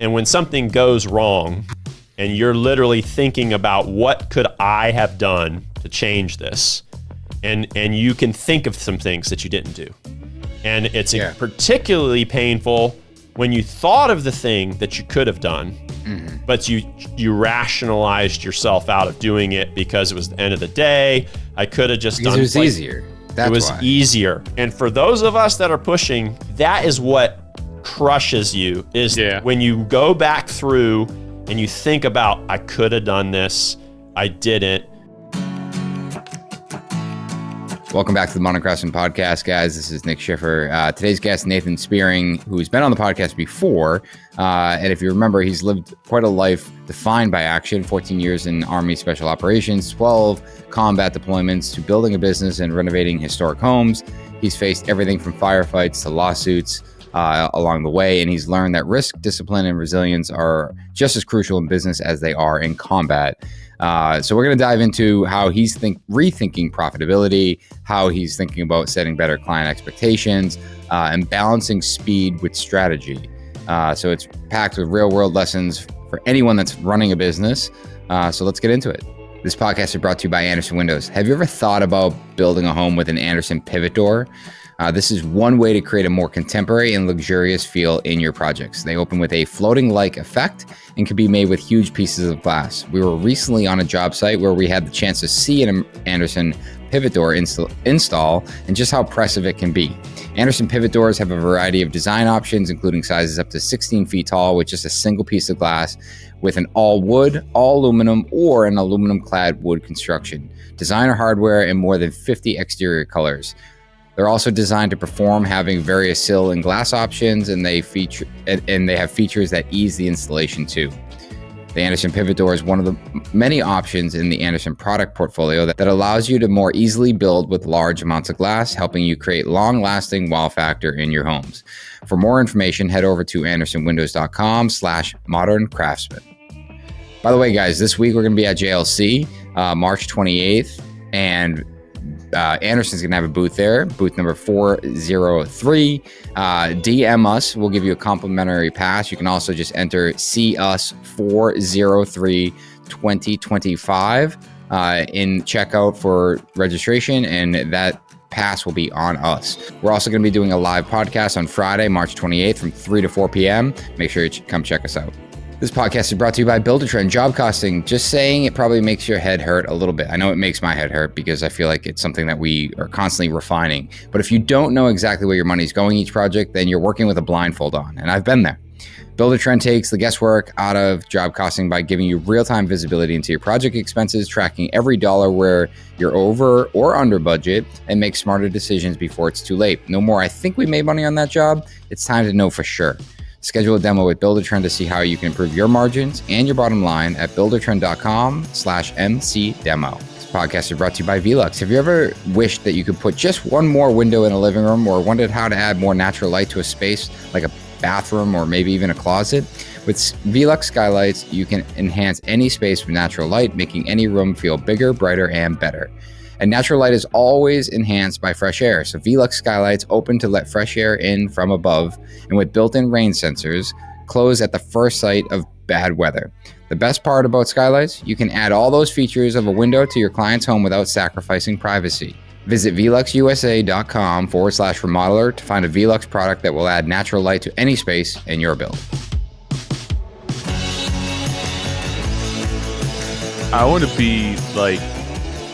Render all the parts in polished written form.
And when something goes wrong and you're literally thinking about what could I have done to change this, and you can think of some things that you didn't do. And it's particularly painful when you thought of the thing that you could have done, but you rationalized yourself out of doing it because it was the end of the day. I could have just done it. It was easier. That's it was why. easier. And for those of us that are pushing, that is what crushes you, is when you go back through and you think about, I could have done this, I didn't. Welcome back to the Modern Craftsman Podcast, guys. This is Nick Schiffer. Today's guest, Nathan Spearing, who's been on the podcast before. And if you remember, he's lived quite a life defined by action, 14 years in Army Special Operations, 12 combat deployments, to building a business and renovating historic homes. He's faced everything from firefights to lawsuits along the way, and he's learned that risk, discipline, and resilience are just as crucial in business as they are in combat. So we're going to dive into how he's rethinking profitability, how he's thinking about setting better client expectations, and balancing speed with strategy. So it's packed with real world lessons for anyone that's running a business. So let's get into it. This podcast is brought to you by Andersen Windows. Have you ever thought about building a home with an Andersen pivot door? This is one way to create a more contemporary and luxurious feel in your projects. They open with a floating-like effect and can be made with huge pieces of glass. We were recently on a job site where we had the chance to see an Andersen pivot door install and just how impressive it can be. Andersen pivot doors have a variety of design options, including sizes up to 16 feet tall with just a single piece of glass, with an all wood, all aluminum, or an aluminum clad wood construction, designer hardware, and more than 50 exterior colors. They're also designed to perform, having various sill and glass options, and they have features that ease the installation too. The Andersen pivot door is one of the many options in the Andersen product portfolio that allows you to more easily build with large amounts of glass, helping you create long-lasting wow factor in your homes. For more information, head over to andersenwindows.com/moderncraftsman. By the way, guys, this week we're going to be at JLC, March 28th, and Andersen's going to have a booth there, booth number 403. DM us. We'll give you a complimentary pass. You can also just enter CS403 2025 in checkout for registration, and that pass will be on us. We're also going to be doing a live podcast on Friday, March 28th from 3 to 4 p.m. Make sure you come check us out. This podcast is brought to you by Buildertrend job costing. Just saying it probably makes your head hurt a little bit. I know it makes my head hurt because I feel like it's something that we are constantly refining. But if you don't know exactly where your money's going each project, then you're working with a blindfold on. And I've been there. Buildertrend takes the guesswork out of job costing by giving you real-time visibility into your project expenses, tracking every dollar where you're over or under budget, and make smarter decisions before it's too late. No more, I think we made money on that job. It's time to know for sure. Schedule a demo with Buildertrend to see how you can improve your margins and your bottom line at buildertrend.com/mcdemo. This podcast is brought to you by Velux. Have you ever wished that you could put just one more window in a living room, or wondered how to add more natural light to a space like a bathroom or maybe even a closet? With Velux skylights, you can enhance any space with natural light, making any room feel bigger, brighter, and better. And natural light is always enhanced by fresh air. So Velux skylights open to let fresh air in from above, and with built-in rain sensors, close at the first sight of bad weather. The best part about skylights, you can add all those features of a window to your client's home without sacrificing privacy. Visit veluxusa.com/remodeler to find a Velux product that will add natural light to any space in your build. I want to be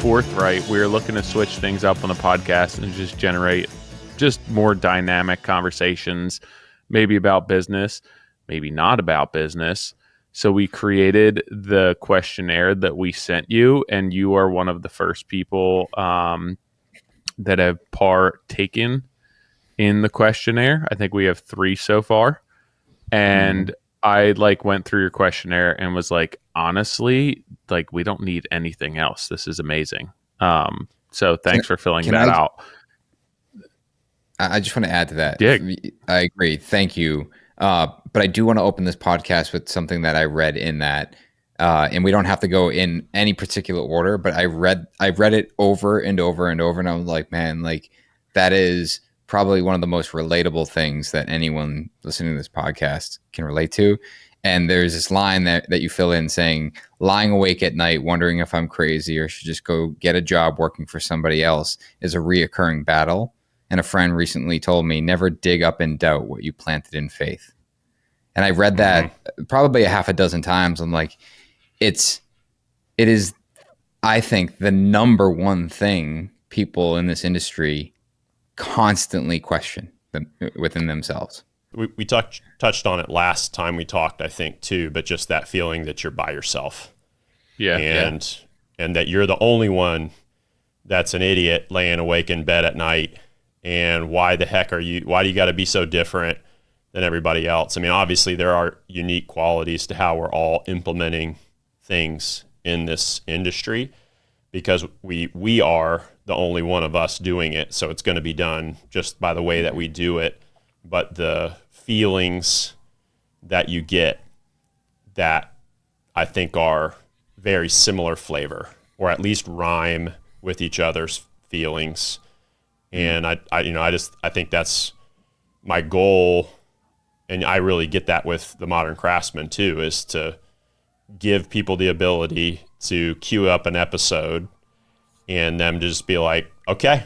forthright. We're looking to switch things up on the podcast and just generate just more dynamic conversations, maybe about business, maybe not about business. So we created the questionnaire that we sent you, and you are one of the first people that have partaken in the questionnaire. I think we have 3 so far. And I went through your questionnaire and was honestly, we don't need anything else. This is amazing. So thanks for filling that out. I just want to add to that. Yeah. I agree. Thank you. But I do want to open this podcast with something that I read in that, and we don't have to go in any particular order, but I read it over and over and over. And I was like, man, that is probably one of the most relatable things that anyone listening to this podcast can relate to. And there's this line that you fill in saying, lying awake at night, wondering if I'm crazy or should just go get a job working for somebody else is a reoccurring battle. And a friend recently told me, never dig up in doubt what you planted in faith. And I read that probably a half a dozen times. I'm like, it is, I think, the number one thing people in this industry constantly question within themselves. We touched on it last time we talked, I think, too, but just that feeling that you're by yourself. Yeah. And that you're the only one that's an idiot laying awake in bed at night. And why do you got to be so different than everybody else? I mean, obviously there are unique qualities to how we're all implementing things in this industry, because we are the only one of us doing it. So it's going to be done just by the way that we do it. But the feelings that you get that I think are very similar flavor, or at least rhyme with each other's feelings. And I think that's my goal. And I really get that with the Modern Craftsman too, is to give people the ability to queue up an episode and them just be like, okay,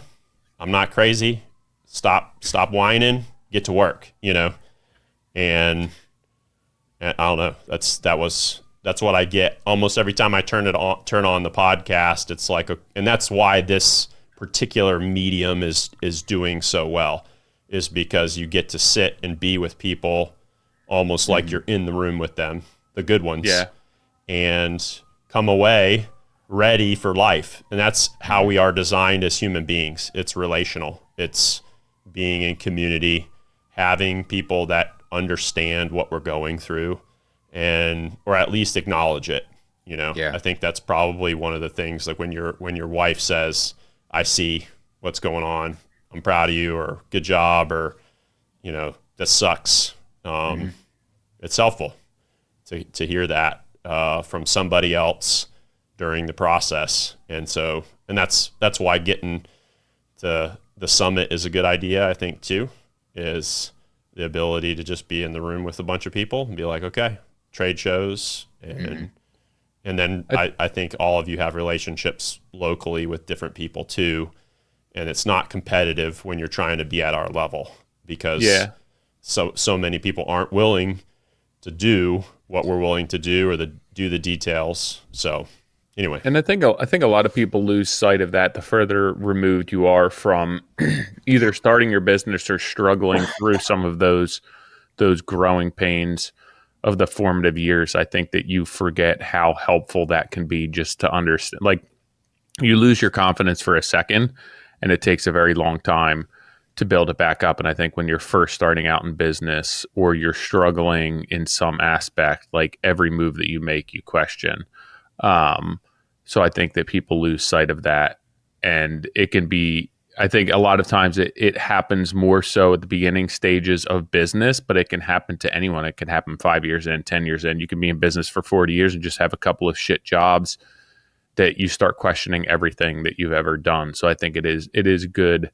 I'm not crazy. Stop whining, get to work, and I don't know. That's what I get almost every time I turn on the podcast. It's like, and that's why this particular medium is doing so well, is because you get to sit and be with people almost like you're in the room with them, the good ones, and come away ready for life. And that's how we are designed as human beings. It's relational. It's being in community, having people that understand what we're going through, or at least acknowledge it. I think that's probably one of the things, like when your wife says, I see what's going on, I'm proud of you, or good job, or, this sucks. It's helpful to hear that from somebody else during the process. And that's why getting to the summit is a good idea, I think, too, is the ability to just be in the room with a bunch of people and be like, okay, trade shows. And then I think all of you have relationships locally with different people too. And it's not competitive when you're trying to be at our level, because so many people aren't willing to do what we're willing to do, or do the details. So anyway. And I think a lot of people lose sight of that the further removed you are from either starting your business or struggling through some of those growing pains of the formative years. I think that you forget how helpful that can be, just to understand. Like, you lose your confidence for a second, and it takes a very long time to build it back up. And I think when you're first starting out in business, or you're struggling in some aspect, like every move that you make, you question. So I think that people lose sight of that, and it can be, I think a lot of times it happens more so at the beginning stages of business, but it can happen to anyone. It can happen 5 years in, 10 years in. You can be in business for 40 years and just have a couple of shit jobs that you start questioning everything that you've ever done. So I think it is good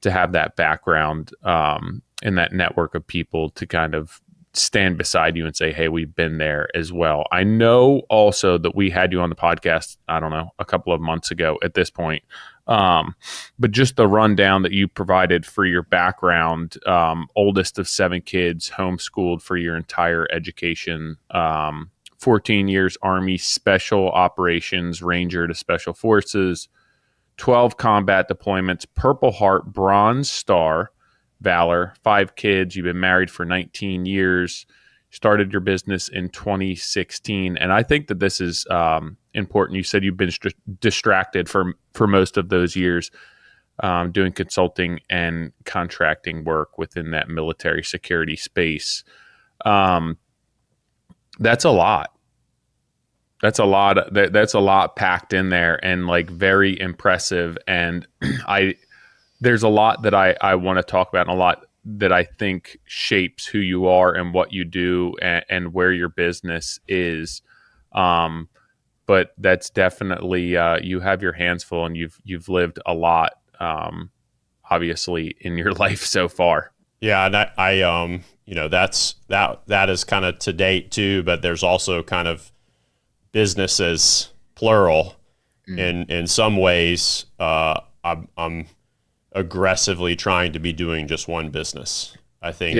to have that background and that network of people to kind of stand beside you and say, hey, we've been there as well. I know also that we had you on the podcast, I don't know, a couple of months ago at this point. But just the rundown that you provided for your background, oldest of 7 kids, homeschooled for your entire education, 14 years Army Special Operations Ranger to Special Forces, 12 combat deployments, Purple Heart, Bronze Star, Valor, 5 kids. You've been married for 19 years, started your business in 2016. And I think that this is important. You said you've been distracted for most of those years, doing consulting and contracting work within that military security space. That's a lot. That's a lot packed in there, and like very impressive. And there's a lot that I want to talk about, and a lot that I think shapes who you are and what you do and where your business is. But that's definitely, you have your hands full, and you've lived a lot, obviously, in your life so far. Yeah, and that is kind of to date too, but there's also kind of businesses plural. In some ways, I'm aggressively trying to be doing just one business. I think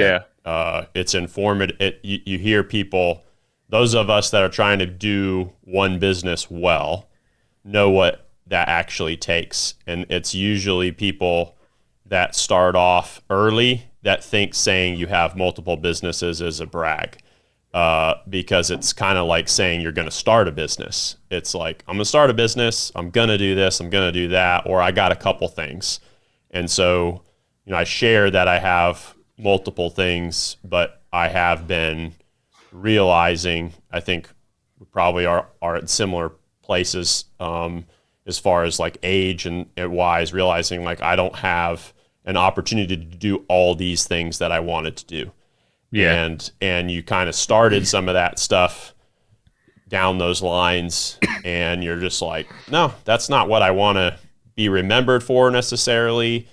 it's informative. You hear people, those of us that are trying to do one business well, know what that actually takes. And it's usually people that start off early that think saying you have multiple businesses is a brag. Because it's kind of like saying you're going to start a business. It's like, I'm going to start a business. I'm going to do this. I'm going to do that. Or I got a couple things. And so, I share that I have multiple things, but I have been realizing, I think we probably are at similar places as far as like age and wise, realizing like I don't have an opportunity to do all these things that I wanted to do. Yeah. And you kind of started some of that stuff down those lines, and you're just like, no, that's not what I want to be remembered for necessarily,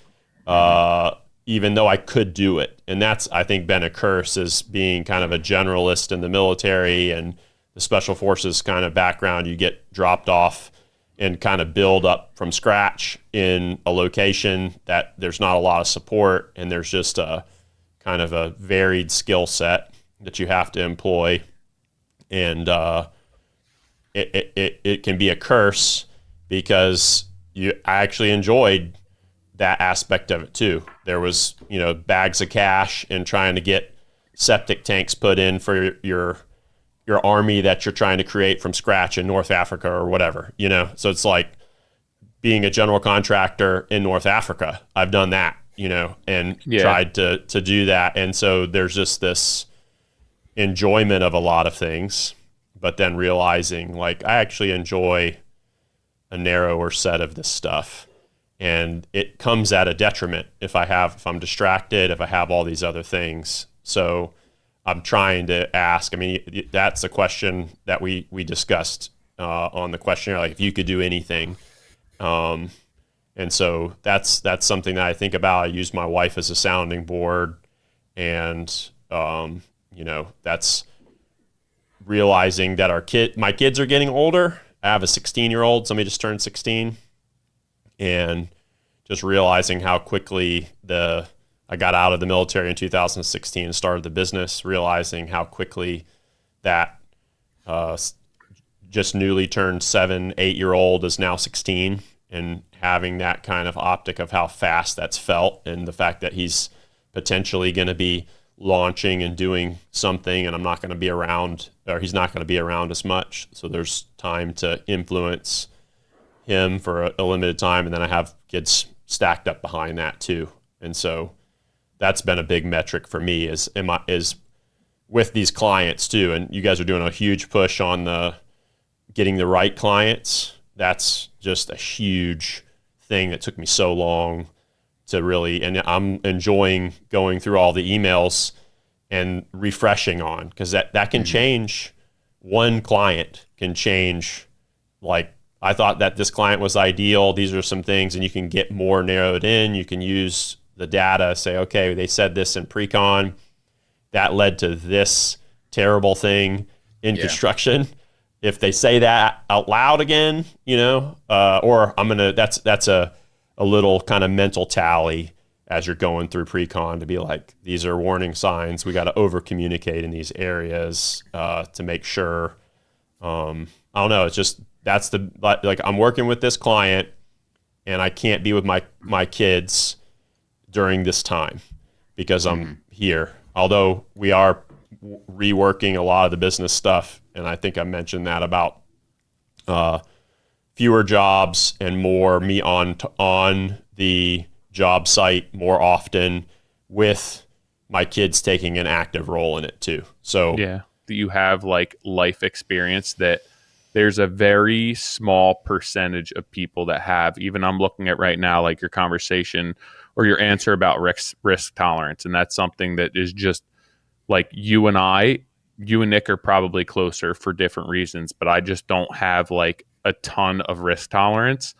even though I could do it. And that's, I think, been a curse, is being kind of a generalist in the military and the special forces kind of background. You get dropped off and kind of build up from scratch in a location that there's not a lot of support, and there's just a kind of a varied skill set that you have to employ. And it can be a curse, because I actually enjoyed that aspect of it too. There was, bags of cash and trying to get septic tanks put in for your army that you're trying to create from scratch in North Africa or whatever, So it's like being a general contractor in North Africa. I've done that, and tried to do that. And so there's just this enjoyment of a lot of things, but then realizing like I actually enjoy a narrower set of this stuff, and it comes at a detriment if I'm distracted, if I have all these other things. So I'm trying to ask, that's a question that we discussed on the questionnaire, like if you could do anything. And so that's something that I think about. I use my wife as a sounding board, and that's realizing that my kids are getting older. I have a 16-year-old. Somebody just turned 16, and just realizing how quickly I got out of the military in 2016 and started the business. Realizing how quickly that just newly turned 8-year-old is now 16. And having that kind of optic of how fast that's felt, and the fact that he's potentially going to be launching and doing something, and I'm not going to be around, or he's not going to be around as much. So there's time to influence him for a limited time. And then I have kids stacked up behind that too. And so that's been a big metric for me is with these clients too. And you guys are doing a huge push on getting the right clients. That's just a huge thing that took me so long to really, and I'm enjoying going through all the emails and refreshing on, because that can change. One client can change, like, I thought that this client was ideal. These are some things, and you can get more narrowed in. You can use the data, say, okay, they said this in pre-con, that led to this terrible thing in construction. If they say that out loud again, or that's a little kind of mental tally as you're going through pre-con, to be like, these are warning signs. We got to over communicate in these areas to make sure. I don't know. It's just, like I'm working with this client, and I can't be with my kids during this time because I'm here. Although we are reworking a lot of the business stuff, and I think I mentioned that about fewer jobs and more me on the job site more often, with my kids taking an active role in it too. So that you have like life experience that there's a very small percentage of people that have. Even I'm looking at right now, like your conversation or your answer about risk tolerance, and that's something that is just like you and Nick are probably closer for different reasons, but I just don't have like a ton of risk tolerance.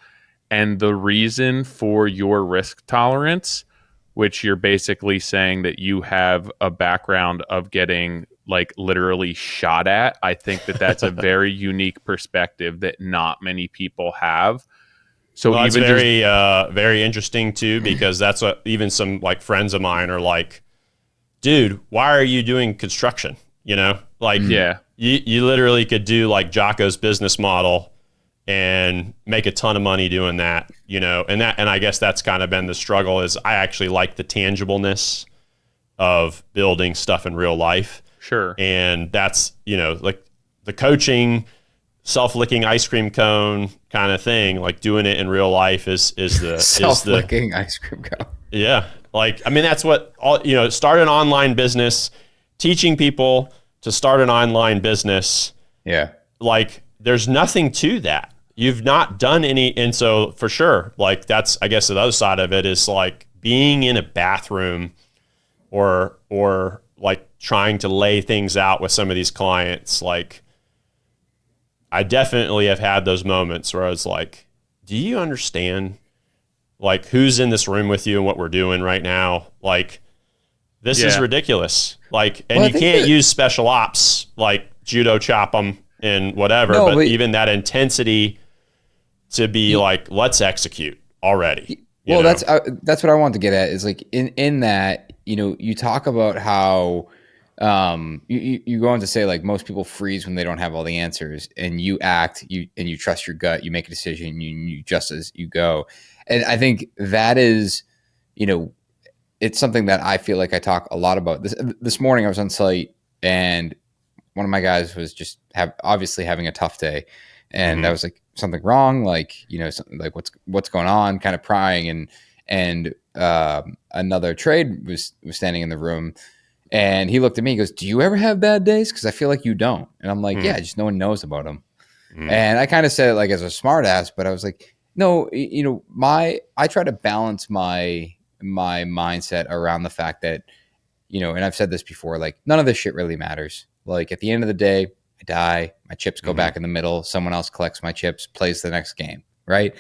And the reason for your risk tolerance which you're basically saying that you have a background of getting like literally shot at. I think that that's a very unique perspective that not many people have. So well, even that's very interesting too, because that's what even some like friends of mine are like, dude, why are you doing construction? You know, like you literally could do like Jocko's business model and make a ton of money doing that, you know, and I guess that's kind of been the struggle is I actually like the tangibleness of building stuff in real life. Sure. And that's, you know, like the coaching, self-licking ice cream cone kind of thing, like doing it in real life is the self-licking ice cream cone. Yeah. Like, I mean, that's what all, you know, start an online business, teaching people to start an online business. Yeah. Like there's nothing to that. You've not done any. And so for sure, like that's, I guess the other side of it is like being in a bathroom or like trying to lay things out with some of these clients. Like I definitely have had those moments where I was like, do you understand like who's in this room with you and what we're doing right now? Like this is ridiculous. Like, and you can't use special ops, like judo chop them and whatever, but even that intensity to be like, let's execute already. Well, that's what I wanted to get at is like in that, you know, you talk about how you go on to say like most people freeze when they don't have all the answers, and you act, you trust your gut, you make a decision, you adjust as you go. And I think that is, you know, it's something that I feel like I talk a lot about. This morning I was on site and one of my guys was just obviously having a tough day. And I was like, something wrong? Like, you know, something like what's going on, kind of prying. And another trade was standing in the room and he looked at me, he goes, do you ever have bad days? Cause I feel like you don't. And I'm like, yeah, just no one knows about them. And I kind of said it like as a smart ass, but I was like, no, you know, I try to balance my mindset around the fact that, you know, and I've said this before, like none of this shit really matters. Like at the end of the day, I die, my chips go back in the middle, someone else collects my chips, plays the next game, right?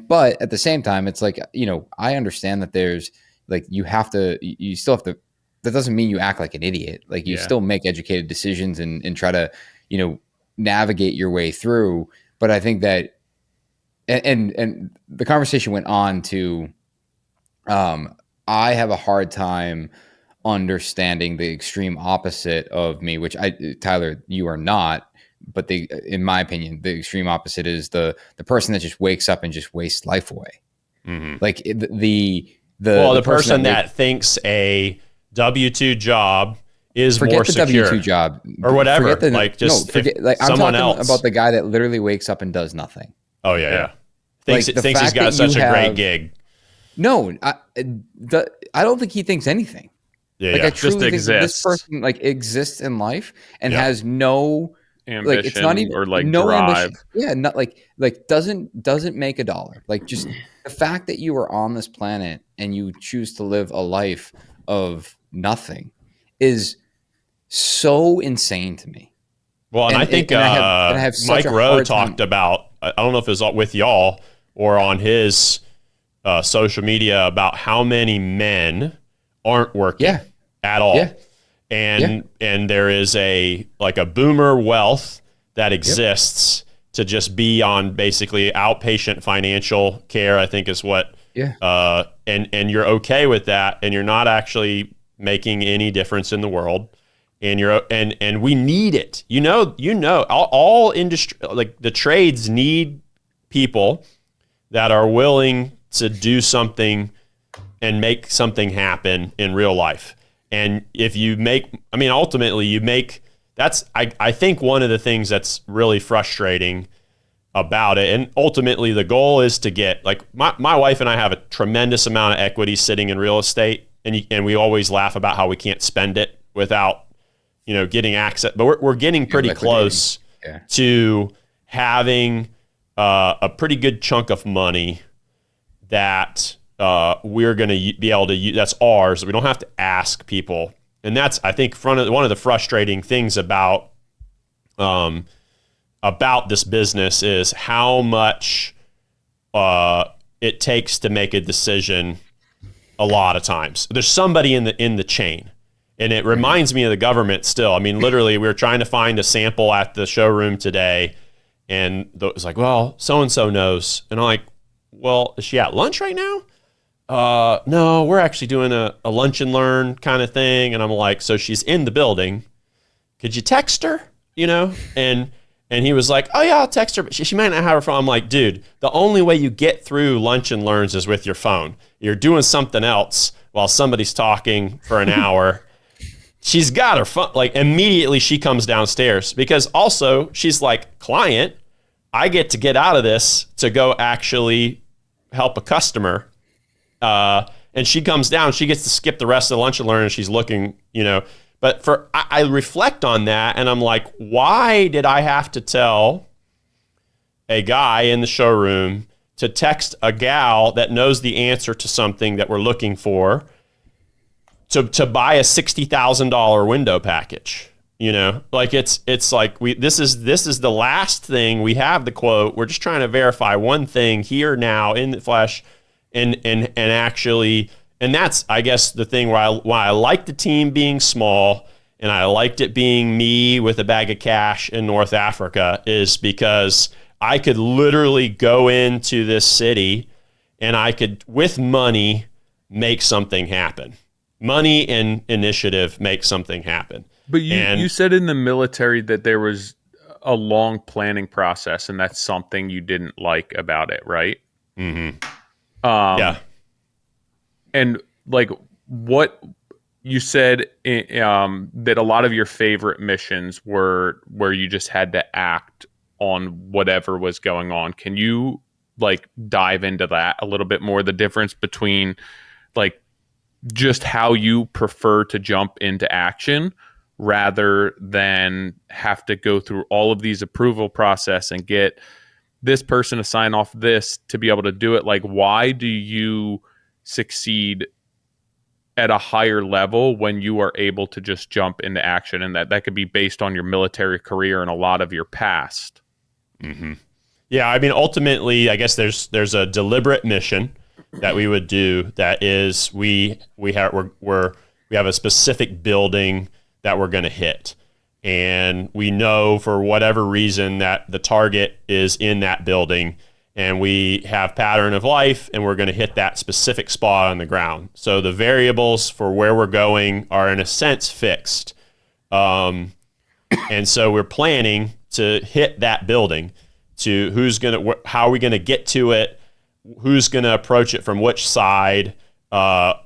But at the same time, it's like, you know, I understand that there's like, you still have to, that doesn't mean you act like an idiot. Like you still make educated decisions and try to, you know, navigate your way through. But I think that, and the conversation went on to, I have a hard time understanding the extreme opposite of me, which Tyler, you are not, but in my opinion, the extreme opposite is the person that just wakes up and just wastes life away. Like the person that thinks a W-2 job is more secure. Forget the W-2 job or whatever. I'm talking about the guy that literally wakes up and does nothing. Oh yeah. Thinks he's got such a great gig. No, I don't think he thinks anything. I truly think this person like exists in life and has no ambition, like it's not even or like no drive. Ambition. Yeah, not like doesn't make a dollar. Like just the fact that you are on this planet and you choose to live a life of nothing is so insane to me. Well, and I think I have Mike Rowe talked about, I don't know if it was with y'all or on his social media, about how many men aren't working at all. And there is a boomer wealth that exists to just be on basically outpatient financial care, I think is what, and you're okay with that. And you're not actually making any difference in the world. And and we need it. You know, all industry, like the trades need people that are willing to do something and make something happen in real life. And if you ultimately you make, I think one of the things that's really frustrating about it, and ultimately the goal is to get, like my wife and I have a tremendous amount of equity sitting in real estate, and we always laugh about how we can't spend it without, you know, getting access, but we're getting pretty close to having a pretty good chunk of money that we're going to be able to use. That's ours. We don't have to ask people. And that's, I think, one of the frustrating things about this business is how much it takes to make a decision a lot of times. There's somebody in the chain. And it reminds me of the government still. I mean, literally, we were trying to find a sample at the showroom today, and it was like, well, so-and-so knows. And I'm like, well, is she at lunch right now? No, we're actually doing a lunch and learn kind of thing. And I'm like, so she's in the building. Could you text her? You know? And he was like, oh yeah, I'll text her, but she might not have her phone. I'm like, dude, the only way you get through lunch and learns is with your phone. You're doing something else while somebody's talking for an hour. She's got her phone. Like, immediately she comes downstairs, because also she's like, client, I get to get out of this to go actually help a customer. And she comes down, she gets to skip the rest of the lunch and learn, and she's looking, you know. But I reflect on that, and I'm like, why did I have to tell a guy in the showroom to text a gal that knows the answer to something that we're looking for to buy a $60,000 window package? You know, like it's like this is the last thing. We have the quote. We're just trying to verify one thing here now in the flesh, and actually. And that's, I guess, the thing why I like the team being small, and I liked it being me with a bag of cash in North Africa, is because I could literally go into this city and I could, with money, make something happen. Money and initiative make something happen. But you said in the military that there was a long planning process, and that's something you didn't like about it, right? Mm-hmm. Yeah. And like what you said, that a lot of your favorite missions were where you just had to act on whatever was going on. Can you like dive into that a little bit more? The difference between like just how you prefer to jump into action rather than have to go through all of these approval process and get this person to sign off this to be able to do it. Like, why do you succeed at a higher level when you are able to just jump into action? And that could be based on your military career and a lot of your past. Mm-hmm. Yeah, I mean, ultimately, I guess there's a deliberate mission that we would do. That is, we have a specific building that we're going to hit, and we know for whatever reason that the target is in that building. And we have pattern of life, and we're going to hit that specific spot on the ground. So the variables for where we're going are, in a sense, fixed. And so we're planning to hit that building. To how are we going to get to it? Who's going to approach it from which side? A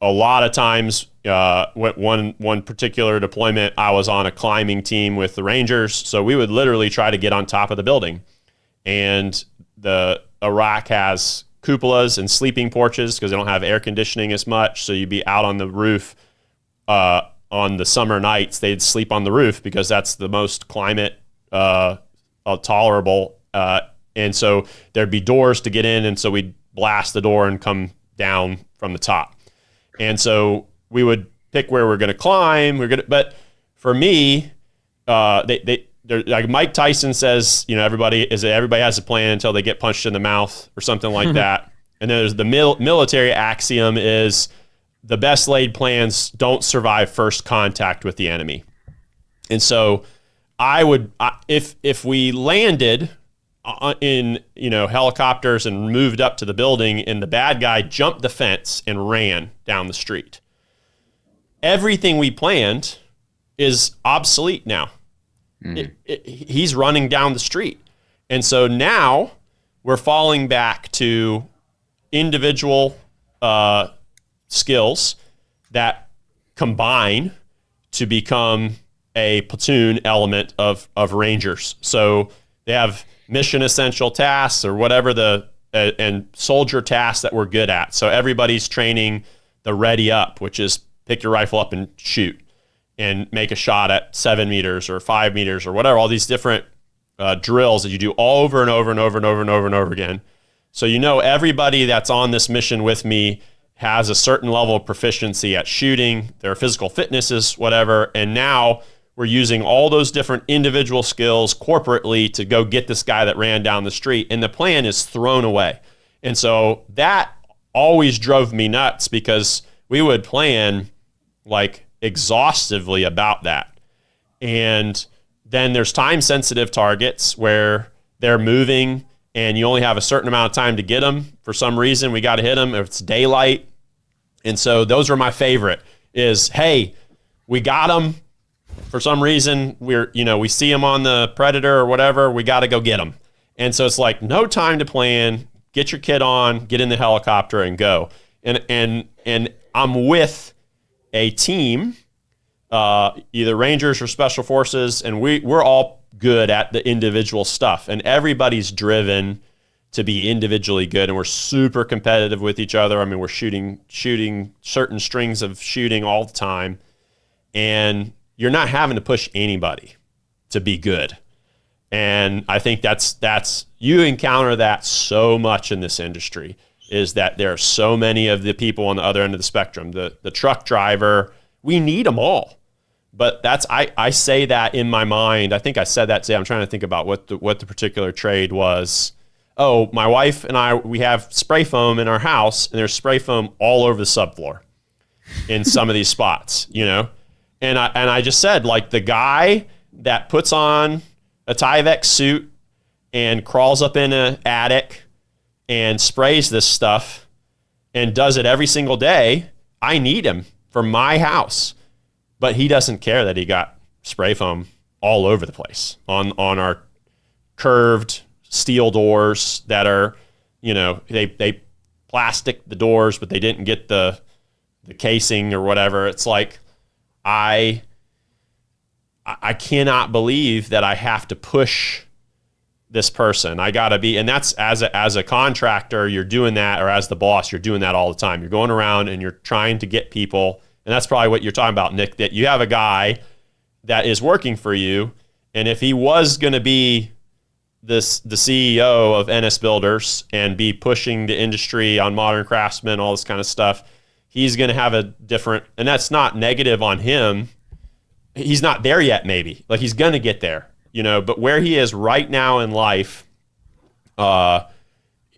lot of times, one particular deployment, I was on a climbing team with the Rangers, so we would literally try to get on top of the building. And the Iraq has cupolas and sleeping porches because they don't have air conditioning as much. So you'd be out on the roof on the summer nights. They'd sleep on the roof because that's the most climate tolerable. And so there'd be doors to get in, and so we'd blast the door and come down from the top. And so we would pick where we're going to climb. But for me, like Mike Tyson says, you know, everybody has a plan until they get punched in the mouth or something like that. And there's the military axiom is the best laid plans don't survive first contact with the enemy. And so if we landed in, you know, helicopters and moved up to the building and the bad guy jumped the fence and ran down the street, everything we planned is obsolete now. He's running down the street. And so now we're falling back to individual skills that combine to become a platoon element of Rangers. So they have mission essential tasks or whatever and soldier tasks that we're good at. So everybody's training the ready up, which is pick your rifle up and shoot and make a shot at 7 meters or 5 meters or whatever, all these different drills that you do all over and over and over and over and over and over again. So you know everybody that's on this mission with me has a certain level of proficiency at shooting, their physical fitness is whatever, and now we're using all those different individual skills corporately to go get this guy that ran down the street, and the plan is thrown away. And so that always drove me nuts because we would plan like exhaustively about that. And then there's time sensitive targets where they're moving and you only have a certain amount of time to get them. For some reason, we got to hit them if it's daylight. And so those are my favorite is, hey, we got them. For some reason, we see them on the Predator or whatever, we got to go get them. And so it's like no time to plan, get your kid on, get in the helicopter and go. And I'm with a team, either Rangers or Special Forces, and we're all good at the individual stuff, and everybody's driven to be individually good, and we're super competitive with each other. I mean, we're shooting certain strings of shooting all the time, and you're not having to push anybody to be good. And I think that's you encounter that so much in this industry, is that there are so many of the people on the other end of the spectrum. The truck driver, we need them all. But I say that in my mind. I think I said that today. I'm trying to think about what the particular trade was. Oh, my wife and I, we have spray foam in our house, and there's spray foam all over the subfloor in some of these spots, And I just said, like, the guy that puts on a Tyvek suit and crawls up in an attic and sprays this stuff and does it every single day, I need him for my house. But he doesn't care that he got spray foam all over the place on our curved steel doors that are, they plastic the doors, but they didn't get the casing or whatever. It's like, I cannot believe that I have to push this person. I got to be, and that's as a contractor, you're doing that, or as the boss, you're doing that all the time. You're going around and you're trying to get people. And that's probably what you're talking about, Nick, that you have a guy that is working for you. And if he was going to be the CEO of NS Builders and be pushing the industry on modern craftsmen, all this kind of stuff, he's going to have a different, and that's not negative on him. He's not there yet, maybe. Like, he's going to get there, but where he is right now in life,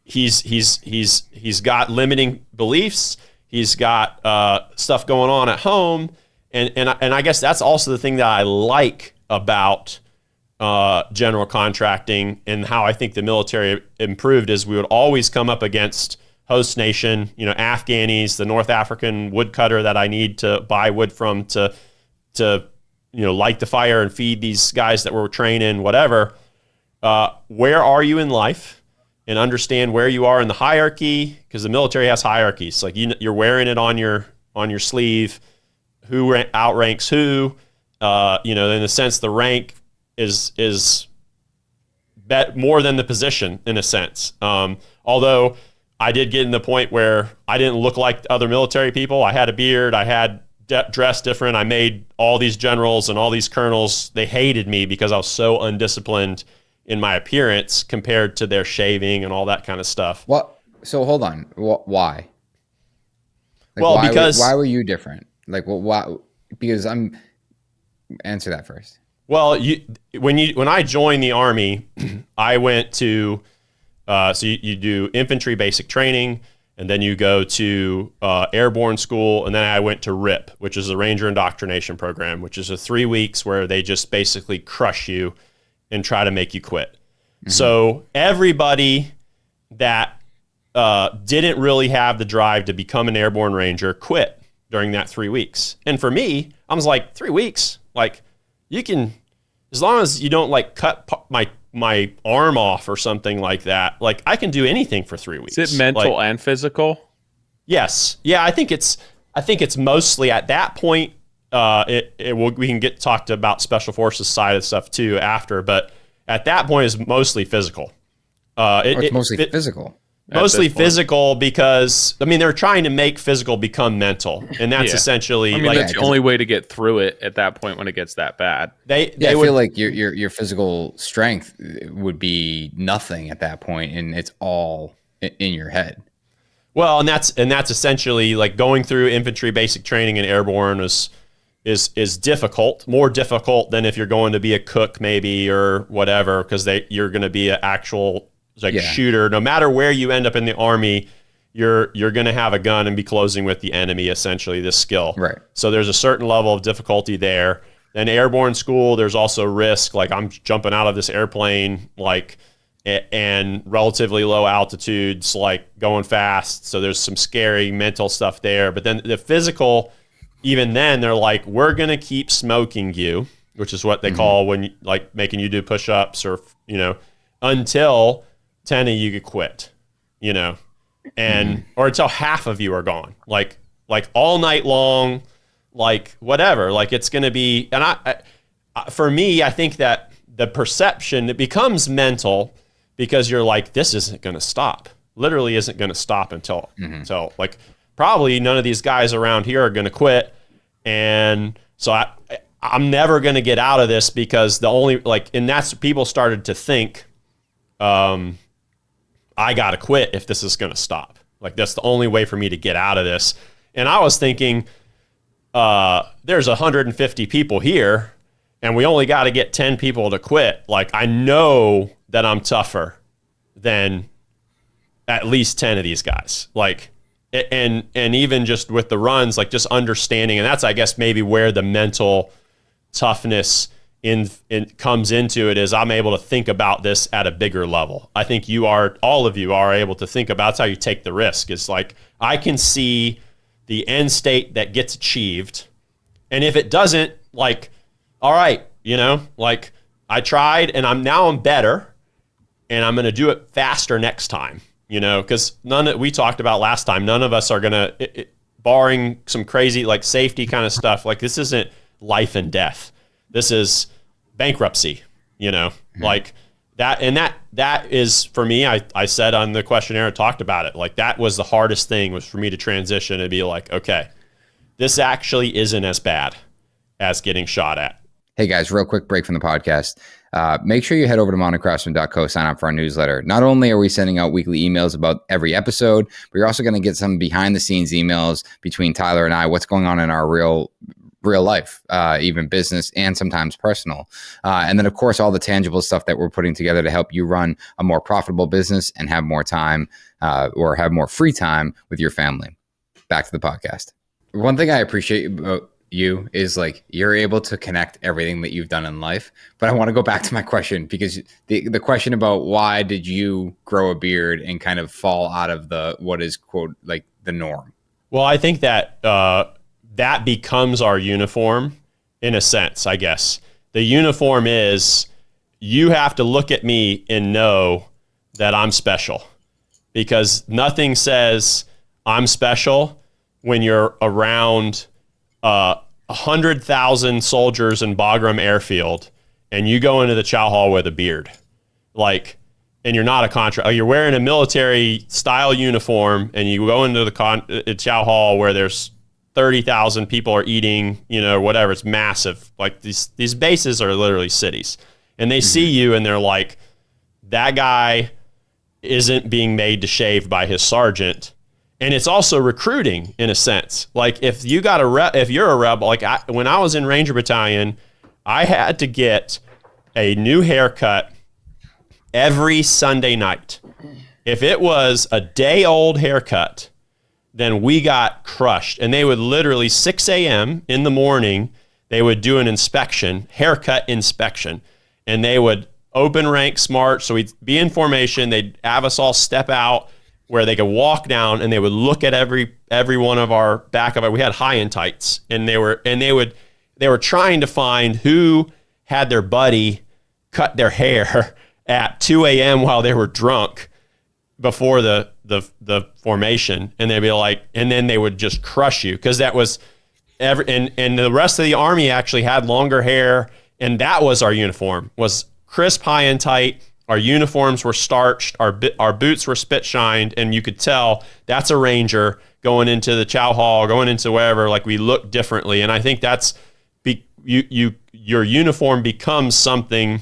he's got limiting beliefs. He's got stuff going on at home, and I guess that's also the thing that I like about general contracting and how I think the military improved is we would always come up against host nation, Afghanis, the North African woodcutter that I need to buy wood from to light the fire and feed these guys that we're training, whatever. Where are you in life? And understand where you are in the hierarchy, because the military has hierarchies. Like you're wearing it on your sleeve. Who outranks who? In a sense, the rank is more than the position in a sense. Although I did get in the point where I didn't look like other military people. I had a beard. I had dressed different. I made all these generals and all these colonels. They hated me because I was so undisciplined in my appearance compared to their shaving and all that kind of stuff. Well, so hold on. Why? Because why were you different? Like, why? Because answer that first. Well, when I joined the Army, I went to so you do infantry basic training, and then you go to airborne school, and then I went to RIP, which is the Ranger Indoctrination Program, which is 3 weeks where they just basically crush you and try to make you quit. Mm-hmm. So everybody that didn't really have the drive to become an airborne ranger quit during that 3 weeks. And for me, I was like, 3 weeks? Like, you can, as long as you don't like cut my arm off or something like that, like I can do anything for 3 weeks. Is it mental and physical? Yes. Yeah, I think it's mostly at that point. We can talk about Special Forces side of stuff too after, but at that point it's mostly physical. It's mostly physical. Mostly physical because they're trying to make physical become mental, and that's essentially that's the only way to get through it at that point when it gets that bad. I feel like your physical strength would be nothing at that point, and it's all in your head. Well, and that's essentially like going through infantry basic training and airborne is difficult, more difficult than if you're going to be a cook maybe or whatever, because you're going to be an actual shooter. No matter where you end up in the Army, you're going to have a gun and be closing with the enemy, essentially, this skill. Right. So there's a certain level of difficulty there. Then airborne school, there's also risk. Like I'm jumping out of this airplane, like, and relatively low altitudes, like going fast. So there's some scary mental stuff there. But then the physical, even then, they're like, we're going to keep smoking you, which is what they call when, like, making you do push-ups or, until 10 of you could quit, and or until half of you are gone, like all night long, like whatever. Like it's going to be, and I, for me, I think that the perception, it becomes mental because you're like, this isn't going to stop. Literally isn't going to stop until like probably none of these guys around here are going to quit. And so I'm never going to get out of this because the only, like, and that's, people started to think, I got to quit if this is going to stop. Like that's the only way for me to get out of this. And I was thinking, there's 150 people here and we only got to get 10 people to quit. Like I know that I'm tougher than at least 10 of these guys. Like, and even just with the runs, like just understanding, and that's, I guess, maybe where the mental toughness in comes into it, is I'm able to think about this at a bigger level. I think all of you are able to think about, that's how you take the risk. It's like, I can see the end state that gets achieved. And if it doesn't, like, all right, like I tried and I'm better and I'm going to do it faster next time, because we talked about last time, none of us are going to, barring some crazy, like safety kind of stuff, like this isn't life and death. This is bankruptcy, like that. And that is, for me, I said on the questionnaire, I talked about it. Like that was the hardest thing, was for me to transition and be like, okay, this actually isn't as bad as getting shot at. Hey guys, real quick break from the podcast. Make sure you head over to montecraftsman.co, sign up for our newsletter. Not only are we sending out weekly emails about every episode, but you're also going to get some behind the scenes emails between Tyler and I, what's going on in our real life, even business and sometimes personal. And then, of course, all the tangible stuff that we're putting together to help you run a more profitable business and have more time or have more free time with your family. Back to the podcast. One thing I appreciate about you is like you're able to connect everything that you've done in life. But I want to go back to my question, because the question about why did you grow a beard and kind of fall out of what is, quote, like the norm? Well, I think that that becomes our uniform in a sense, I guess. The uniform is, you have to look at me and know that I'm special, because nothing says I'm special when you're around 100,000 soldiers in Bagram Airfield and you go into the chow hall with a beard, like, and you're not a contractor. You're wearing a military style uniform and you go into the chow hall where there's 30,000 people are eating, whatever. It's massive. Like these bases are literally cities, and they see you and they're like, that guy isn't being made to shave by his sergeant. And it's also recruiting in a sense. Like if you're a rebel, like when I was in Ranger Battalion, I had to get a new haircut every Sunday night. If it was a day old haircut, then we got crushed. And they would literally 6 a.m. in the morning, they would do an inspection, haircut inspection, and they would open rank smart. So we'd be in formation. They'd have us all step out where they could walk down, and they would look at every one of our back of it. We had high and tights, and they were trying to find who had their buddy cut their hair at 2 a.m. while they were drunk before the formation. And they'd be like, and then they would just crush you, because that was and the rest of the Army actually had longer hair, and that was our uniform, was crisp, high and tight. Our uniforms were starched, our boots were spit shined, and you could tell that's a Ranger going into the chow hall, going into wherever. Like, we look differently, and I think that's your uniform becomes something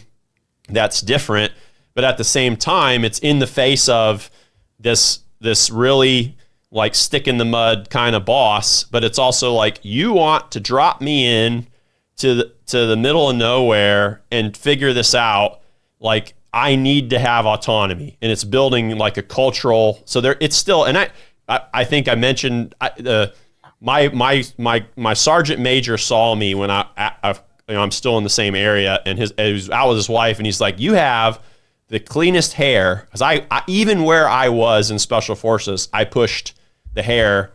that's different, but at the same time, it's in the face of this really like stick in the mud kind of boss. But it's also like, you want to drop me in to the middle of nowhere and figure this out. Like, I need to have autonomy, and it's building like a cultural. So there, it's still, and I think I mentioned my sergeant major saw me when I'm still in the same area, and he was out with his wife, and he's like, you have the cleanest hair. Because I even where I was in special forces, I pushed the hair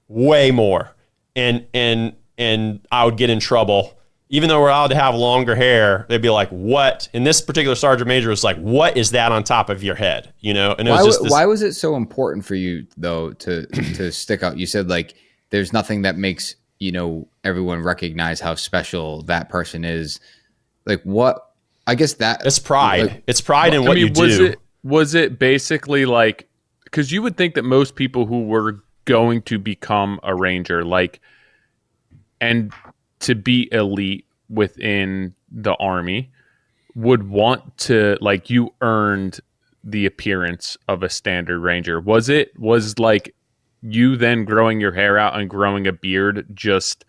way more, and I would get in trouble. Even though we're allowed to have longer hair, they'd be like, what? And this particular sergeant major was like, what is that on top of your head? You know? And it was just this, why was it so important for you though to stick out? You said like there's nothing that makes, you know, everyone recognize how special that person is. Like what? I guess that it's pride. Like, it's pride in what you do. Was it basically like, because you would think that most people who were going to become a ranger, like, and to be elite within the Army, would want to, like, you earned the appearance of a standard ranger. Was like you then growing your hair out and growing a beard just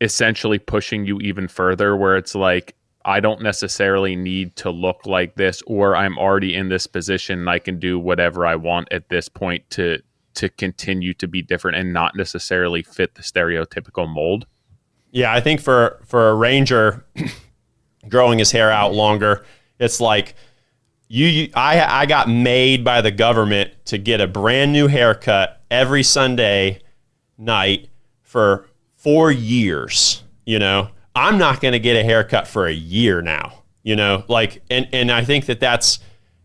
essentially pushing you even further, where it's like, I don't necessarily need to look like this, or I'm already in this position and I can do whatever I want at this point to continue to be different and not necessarily fit the stereotypical mold? Yeah, I think for a ranger growing his hair out longer, it's like I got made by the government to get a brand new haircut every Sunday night for 4 years. You know, I'm not going to get a haircut for a year now. You know, like, and I think that's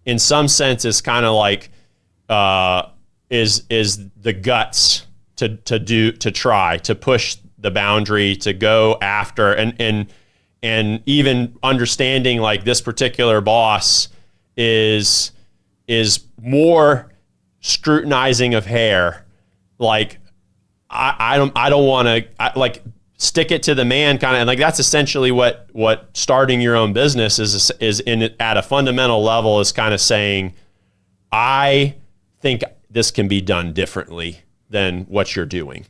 in some sense is kind of like is the guts to try to push the boundary, to go after, and even understanding like this particular boss is more scrutinizing of hair. Like I don't want to like stick it to the man kind of, and like that's essentially what starting your own business is in at a fundamental level, is kind of saying, I think this can be done differently than what you're doing.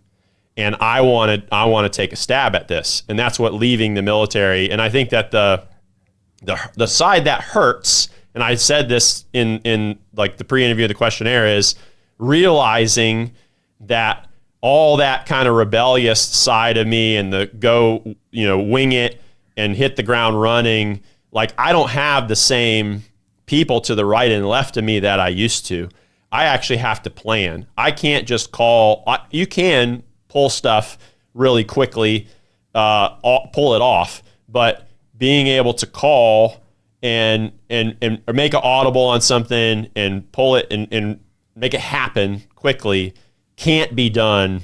And I want to take a stab at this. And that's what leaving the military. And I think that the side that hurts, and I said this in like the pre-interview, the questionnaire, is realizing that all that kind of rebellious side of me and the go, you know, wing it and hit the ground running, like I don't have the same people to the right and left of me that I used to. I actually have to plan. I can't just call. You can pull stuff really quickly, pull it off, but being able to call and or make an audible on something and pull it and make it happen quickly can't be done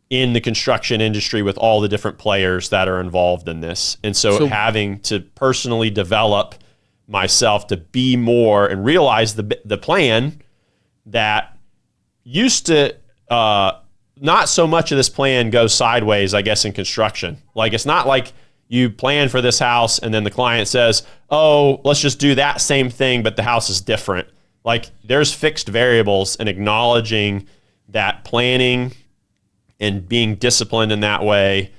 in the construction industry with all the different players that are involved in this. And so having to personally develop myself to be more and realize the plan that used to, not so much of this plan goes sideways, I guess, in construction. Like, it's not like you plan for this house and then the client says, oh, let's just do that same thing, but the house is different. Like, there's fixed variables, and acknowledging that planning and being disciplined in that way,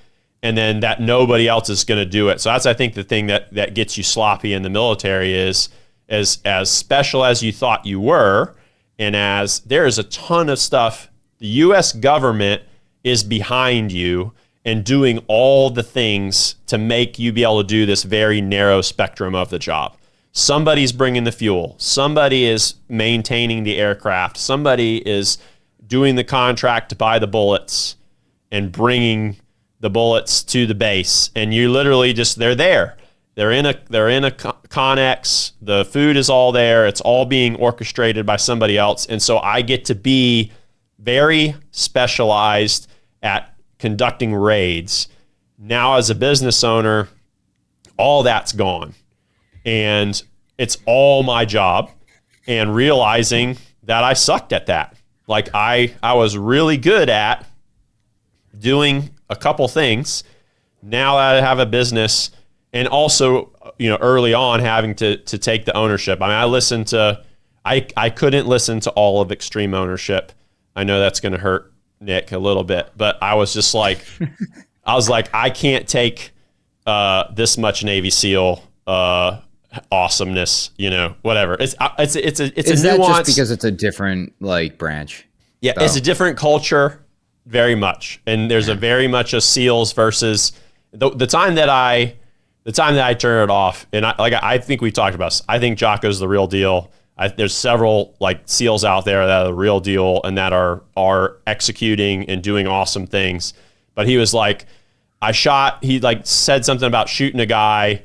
and then that nobody else is going to do it. So that's, I think, the thing that gets you sloppy in the military is as special as you thought you were, and as there is a ton of stuff, the U.S. government is behind you and doing all the things to make you be able to do this very narrow spectrum of the job. Somebody's bringing the fuel. Somebody is maintaining the aircraft. Somebody is doing the contract to buy the bullets and bringing the bullets to the base. And you literally just, they're there. They're in a Connex. The food is all there. It's all being orchestrated by somebody else. And so I get to be very specialized at conducting raids. Now, as a business owner, all that's gone. And it's all my job, and realizing that I sucked at that. Like I was really good at doing a couple things. Now that I have a business, and also, you know, early on having to take the ownership. I mean, I couldn't listen to all of Extreme Ownership. I know that's going to hurt Nick a little bit, but I was just like, I can't take this much Navy SEAL awesomeness, you know, whatever. It's a Is that nuance. just because it's a different like branch? Yeah, though. it's a different culture, very much, and there's a very much a SEALs versus the time that I turn it off, and I think we talked about this. I think Jocko's the real deal. There's several like SEALs out there that are the real deal and that are executing and doing awesome things. But he was like, he like said something about shooting a guy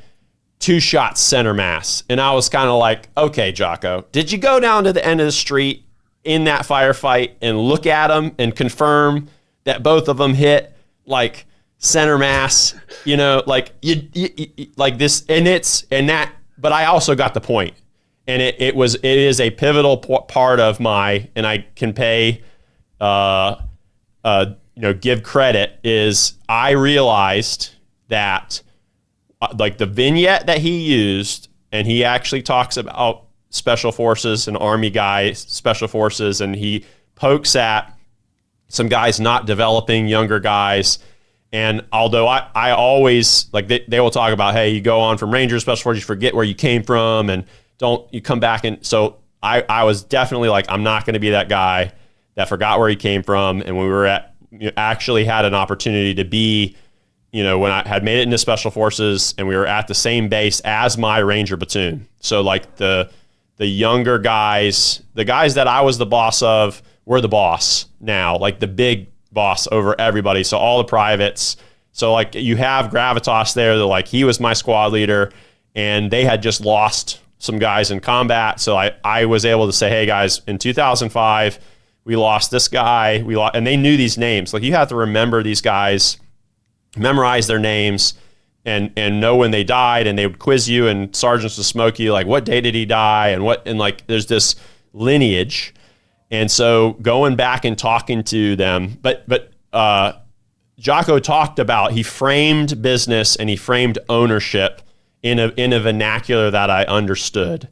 2 shots center mass, and I was kind of like, okay, Jocko, did you go down to the end of the street in that firefight and look at them and confirm that both of them hit like center mass, like you like this, but I also got the point. And it is a pivotal part of and I can pay, give credit, is I realized that like the vignette that he used, and he actually talks about special forces and Army guys, special forces, and he pokes at some guys not developing younger guys. And although I always, like, they will talk about, hey, you go on from Rangers, special forces, you forget where you came from, and you come back. And so I was definitely like, I'm not going to be that guy that forgot where he came from. And when we were actually had an opportunity to be, when I had made it into special forces and we were at the same base as my Ranger platoon. So like the younger guys, the guys that I was the boss of, were the boss now, like the big boss over everybody. So all the privates. So like you have gravitas there. They're like, he was my squad leader, and they had just lost some guys in combat. So I was able to say, hey guys, in 2005, we lost this guy. And they knew these names. Like, you have to remember these guys, memorize their names, and know when they died. And they would quiz you, and sergeants would smoke you, like, what day did he die? And like, there's this lineage. And so going back and talking to them, but Jocko talked about, he framed business and he framed ownership in a vernacular that I understood.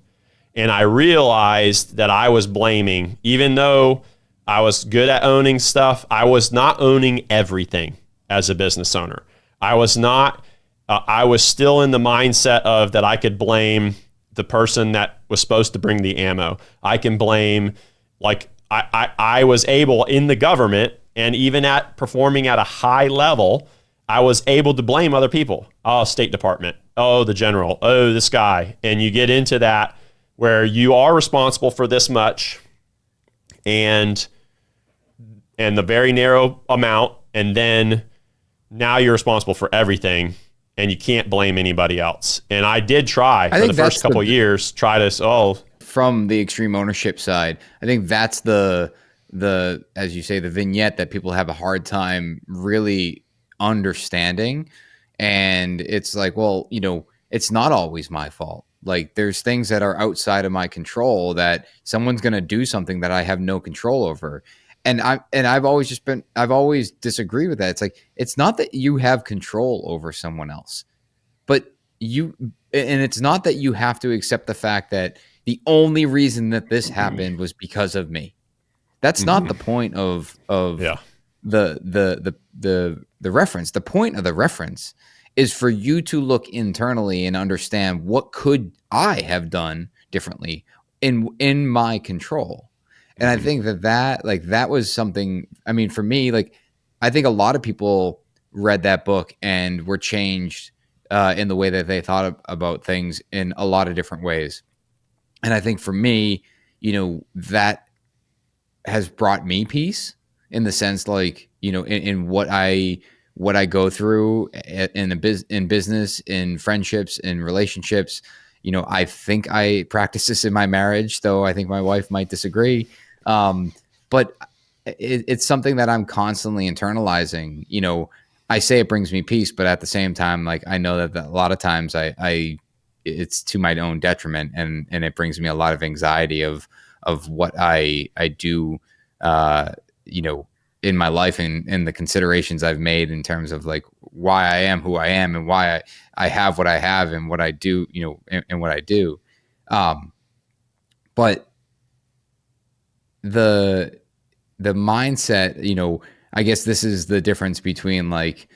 And I realized that I was blaming, even though I was good at owning stuff, I was not owning everything as a business owner. I was not, I was still in the mindset of that I could blame the person that was supposed to bring the ammo. I can blame, like, I was able in the government, and even at performing at a high level, I was able to blame other people. Oh, State Department. Oh, the general. Oh, this guy. And you get into that where you are responsible for this much and the very narrow amount, and then now you're responsible for everything, and you can't blame anybody else. And I did try for the first couple of years, from the extreme ownership side. I think that's the, as you say, the vignette that people have a hard time really understanding. And it's like, well, it's not always my fault. Like, there's things that are outside of my control, that someone's going to do something that I have no control over. And I've always disagreed with that. It's like, it's not that you have control over someone else, but and it's not that you have to accept the fact that the only reason that this happened was because of me. That's not the point of the reference. The point of the reference is for you to look internally and understand, what could I have done differently in my control. And I think that was something, I mean, for me, like, I think a lot of people read that book and were changed in the way that they thought about things in a lot of different ways. And I think for me, that has brought me peace, in the sense, like, in what I go through in business, in friendships, in relationships. I think I practice this in my marriage, though I think my wife might disagree. But it's something that I'm constantly internalizing. I say it brings me peace, but at the same time, like, I know that a lot of times it's to my own detriment, and it brings me a lot of anxiety of what I do, in my life, and the considerations I've made in terms of, like, why I am who I am, and why I have what I have, and what I do, and what I do. But the mindset, I guess this is the difference between, like,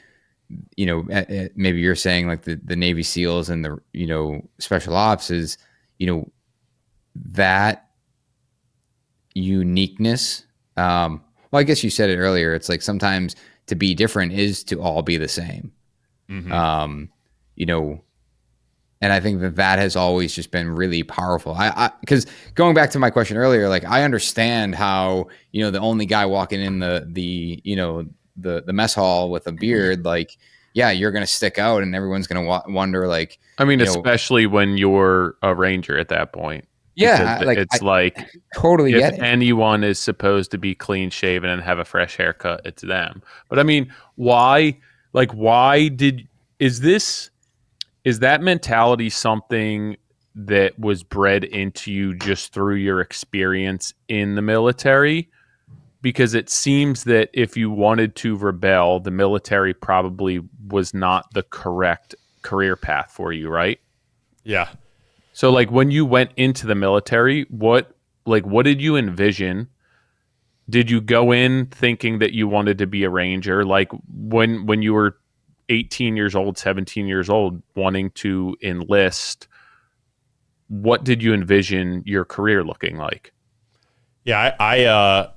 maybe you're saying, like, the Navy SEALs and the, special ops is, that uniqueness Well, I guess you said it earlier. It's like sometimes to be different is to all be the same. You know, and I think that has always just been really powerful. Because going back to my question earlier, like I understand how, you know, the only guy walking in the mess hall with a beard, like, yeah, you're going to stick out and everyone's going to wonder, like, I mean, especially when you're a ranger at that point. Yeah, Because I totally if get it. anyone is supposed to be clean shaven and have a fresh haircut, it's them. But I mean, is that mentality something that was bred into you just through your experience in the military? Because it seems that if you wanted to rebel, the military probably was not the correct career path for you, right? Yeah. So like when you went into the military, what did you envision? Did you go in thinking that you wanted to be a ranger? Like when you were 18 years old, 17 years old, wanting to enlist, what did you envision your career looking like? Yeah, I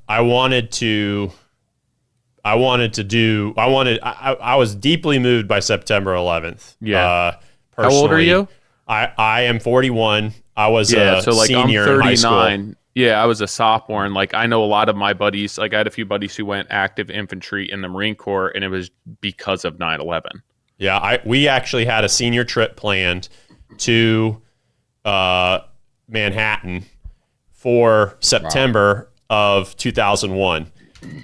was deeply moved by September 11th. Yeah. Personally. How old are you? I am 41. I was a so like senior I'm in high school. 39. Yeah, I was a sophomore, and like I know a lot of my buddies. Like I had a few buddies who went active infantry in the Marine Corps, and it was because of 9/11. Yeah, we actually had a senior trip planned to Manhattan for September of 2001.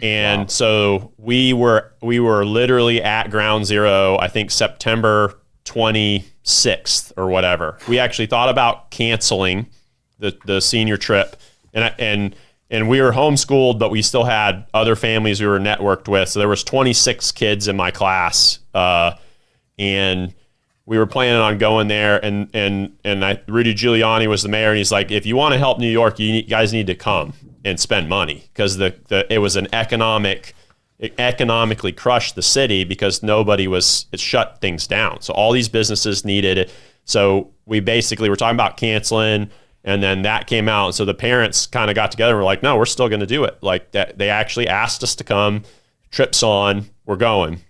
And so we were literally at ground zero, I think September 26th or whatever. We actually thought about canceling the senior trip, and we were homeschooled, but we still had other families we were networked with. So there was 26 kids in my class, and we were planning on going there. And Rudy Giuliani was the mayor, and he's like, if you want to help New York, you guys need to come and spend money, because it was it economically crushed the city because it shut things down. So all these businesses needed it. So we basically were talking about canceling, and then that came out. So the parents kind of got together and were like, no, we're still going to do it. Like that, they actually asked us to come, trips on, we're going.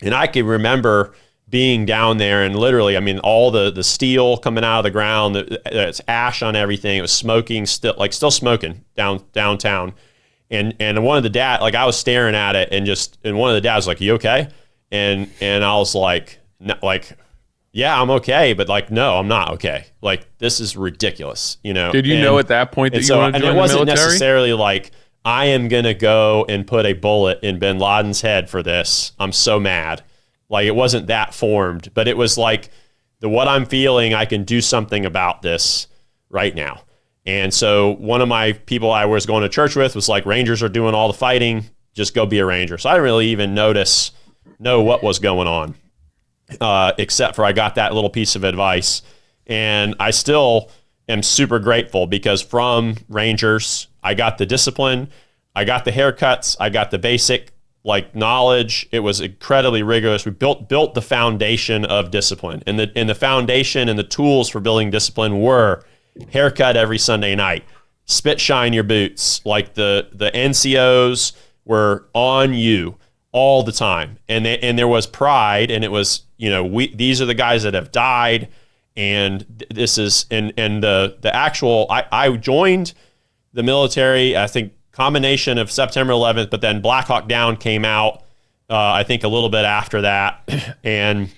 And I can remember being down there, and literally, I mean, all the steel coming out of the ground, it's ash on everything. It was smoking, still smoking downtown. And one of the dad, like I was staring at it, and one of the dads was like, you okay? And I was like, no, like, yeah, I'm okay, but like, no, I'm not okay. Like, this is ridiculous, you know? Did you know at that point that you wanted to join the military? And it wasn't necessarily like, I am going to go and put a bullet in bin Laden's head for this. I'm so mad. Like, it wasn't that formed, but it was like what I'm feeling, I can do something about this right now. And so one of my people I was going to church with was like, Rangers are doing all the fighting, just go be a Ranger. So I didn't really even know what was going on, except for I got that little piece of advice. And I still am super grateful, because from Rangers, I got the discipline, I got the haircuts, I got the basic knowledge. It was incredibly rigorous. We built the foundation of discipline, and the foundation and the tools for building discipline were haircut every Sunday night, spit shine your boots. Like the NCOs were on you all the time, and there was pride, and it was, these are the guys that have died, and this is and the actual. I joined the military, I think, combination of September 11th, but then Black Hawk Down came out, I think a little bit after that. And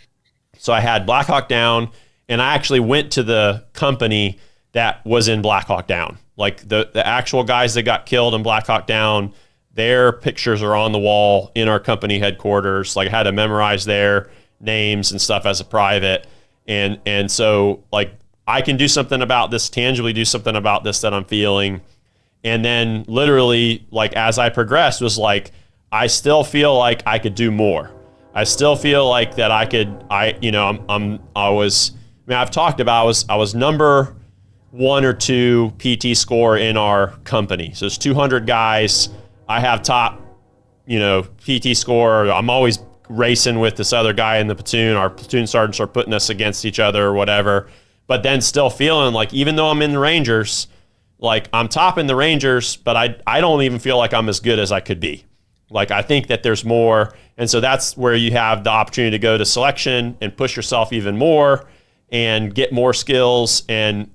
so I had Black Hawk Down, and I actually went to the company that was in Black Hawk Down. Like the actual guys that got killed in Black Hawk Down, their pictures are on the wall in our company headquarters. Like I had to memorize their names and stuff as a private. And so like I can do something about this, tangibly do something about this that I'm feeling. And then literally, like, as I progressed, was like, I still feel like I could do more. I still feel like that I've talked about, I was number 1 or 2 PT score in our company. So it's 200 guys. I have top, PT score. I'm always racing with this other guy in the platoon. Our platoon sergeants are putting us against each other or whatever. But then still feeling like, even though I'm in the Rangers, like I'm topping the Rangers, but I don't even feel like I'm as good as I could be. Like I think that there's more. And so that's where you have the opportunity to go to selection and push yourself even more and get more skills and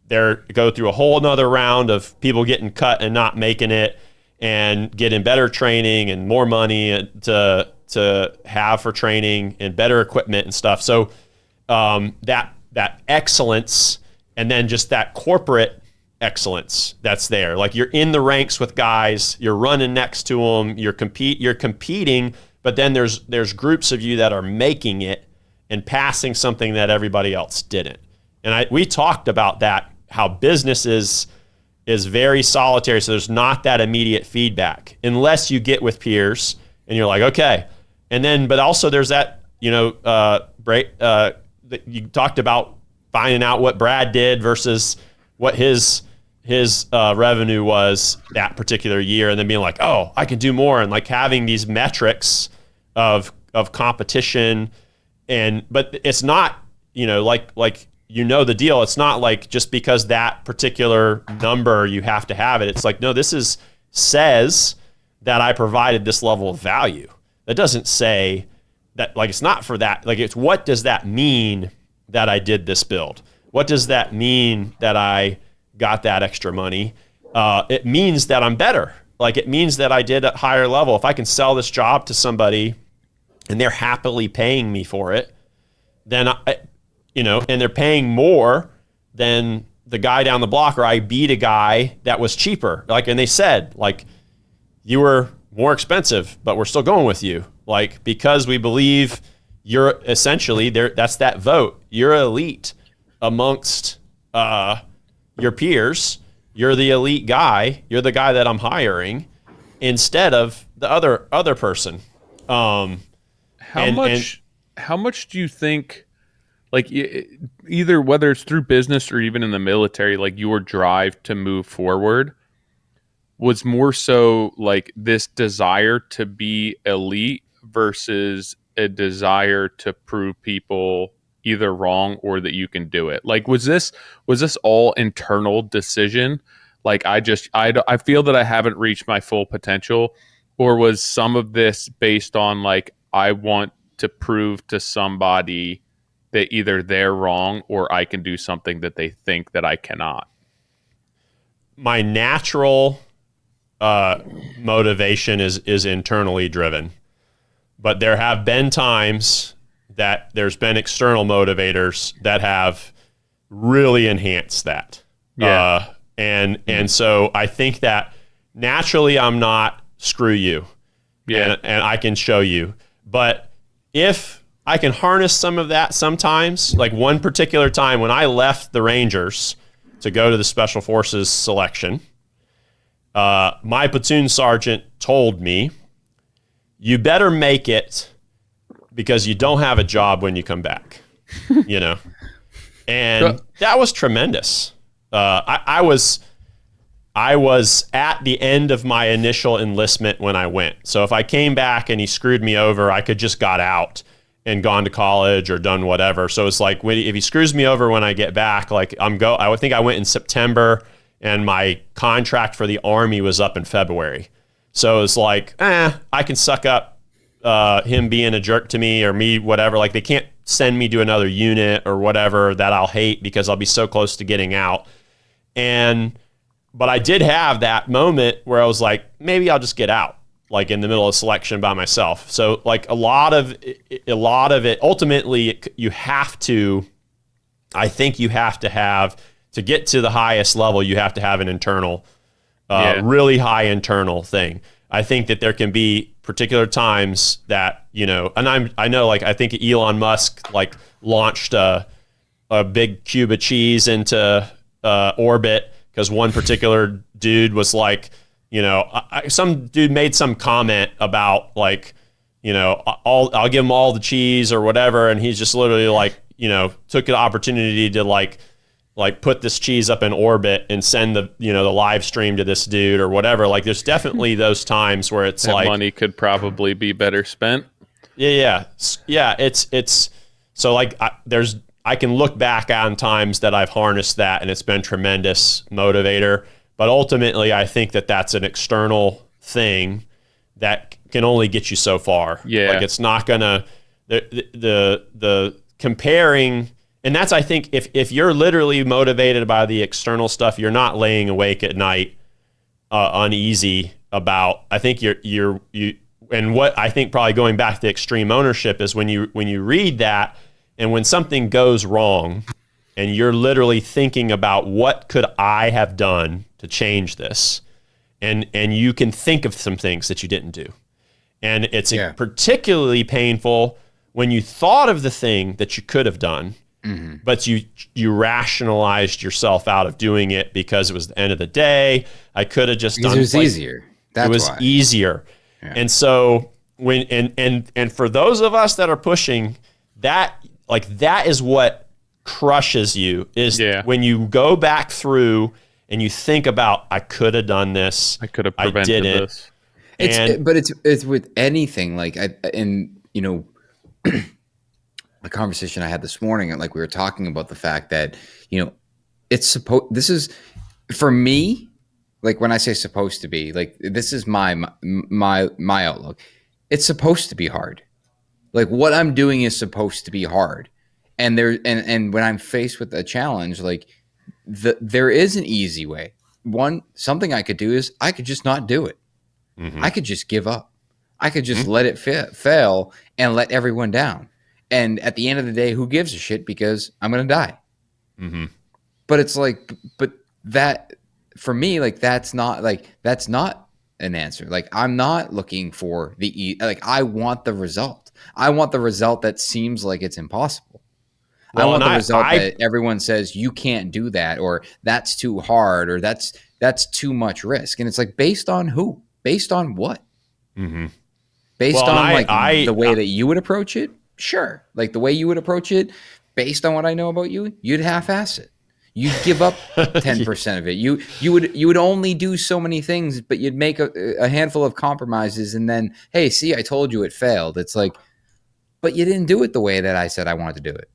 go through a whole nother round of people getting cut and not making it and getting better training and more money to have for training and better equipment and stuff. So that excellence, and then just that corporate excellence that's there. Like you're in the ranks with guys, you're running next to them, you're competing, but then there's groups of you that are making it and passing something that everybody else didn't. And we talked about that, how business is very solitary, so there's not that immediate feedback unless you get with peers and you're like, okay. And then, but also there's that, that you talked about finding out what Brad did versus what his revenue was that particular year, and then being like, oh, I can do more, and like having these metrics of competition. But it's not, like the deal. It's not like just because that particular number you have to have it. It's like, no, this says that I provided this level of value. That doesn't say that, like, it's not for that. Like, it's what does that mean that I did this build? What does that mean that I got that extra money? It means that I'm better. Like, it means that I did at higher level. If I can sell this job to somebody and they're happily paying me for it, then and they're paying more than the guy down the block, or I beat a guy that was cheaper. Like, and they said, like, you were more expensive, but we're still going with you. Like, because we believe you're essentially there. That's that vote. You're elite amongst your peers. You're the elite guy. You're the guy that I'm hiring instead of the other person. How much do you think, like, either whether it's through business or even in the military, like your drive to move forward was more so like this desire to be elite versus a desire to prove people either wrong or that you can do it? Like, was this all internal decision? Like, I feel that I haven't reached my full potential, or was some of this based on like, I want to prove to somebody that either they're wrong or I can do something that they think that I cannot? My natural motivation is internally driven, but there have been times that there's been external motivators that have really enhanced that. Yeah. And so I think that naturally I'm not screw you. Yeah. And I can show you. But if I can harness some of that sometimes, like one particular time when I left the Rangers to go to the Special Forces selection, my platoon sergeant told me, you better make it because you don't have a job when you come back, and that was tremendous. I was at the end of my initial enlistment when I went. So if I came back and he screwed me over, I could just got out and gone to college or done whatever. So it's like, if he screws me over when I get back, like I would think I went in September and my contract for the Army was up in February. So it's like, I can suck up him being a jerk to me or me, whatever. Like, they can't send me to another unit or whatever that I'll hate because I'll be so close to getting out. But I did have that moment where I was like, maybe I'll just get out, like in the middle of selection by myself. So like a lot of it, ultimately I think you have to have, to get to the highest level, you have to have an internal, really high internal thing. I think that there can be particular times that, and I know, like, I think Elon Musk like launched a big cube of cheese into orbit because one particular dude was like, some dude made some comment about like, I'll give him all the cheese or whatever, and he's just literally like, took the opportunity to like put this cheese up in orbit and send the live stream to this dude or whatever. Like, there's definitely those times where it's that like money could probably be better spent. Yeah. It's so like I can look back on times that I've harnessed that and it's been tremendous motivator. But ultimately, I think that that's an external thing that can only get you so far. Yeah. Like it's not gonna the comparing, and that's, I think, if you're literally motivated by the external stuff, you're not laying awake at night uneasy about. I think you and what I think probably going back to extreme ownership is when you read that, and when something goes wrong and you're literally thinking about what could I have done to change this, and you can think of some things that you didn't do, and it's particularly painful when you thought of the thing that you could have done, but you rationalized yourself out of doing it because it was the end of the day. I could have just done it. Was easier. That's it was why. easier. Yeah. And so when and for those of us that are pushing that, like that is what crushes you is when you go back through and you think about, I could have done this. I could have prevented this. But it's with anything, like the conversation I had this morning, like we were talking about the fact that, this is for me, like when I say supposed to be, like this is my outlook. It's supposed to be hard. Like what I'm doing is supposed to be hard. And and when I'm faced with a challenge, like there is an easy way. Something I could do is I could just not do it. I could just give up. I could just let it fail and let everyone down. And at the end of the day, who gives a shit, because I'm going to die. But it's like, but that for me, like, that's not an answer. Like, I'm not looking for I want the result. I want the result that seems like it's impossible. Well, I want the result that everyone says you can't do that, or that's too hard, or that's too much risk. And it's like, based on who? Based on what? Based on the way that you would approach it? Sure. Like the way you would approach it, based on what I know about you, you'd half-ass it. You'd give up 10% of it. You would only do so many things, but you'd make a handful of compromises, and then, hey, see, I told you it failed. It's like, but you didn't do it the way that I said I wanted to do it.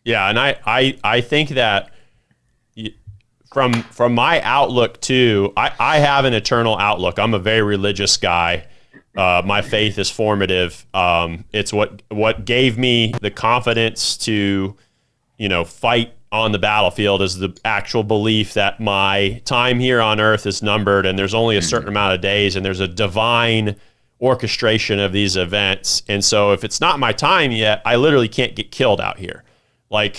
Yeah, and I think that from my outlook too, I have an eternal outlook. I'm a very religious guy. My faith is formative. It's what gave me the confidence to, fight on the battlefield, is the actual belief that my time here on earth is numbered, and there's only a certain amount of days, and there's a divine orchestration of these events. And so if it's not my time yet, I literally can't get killed out here. You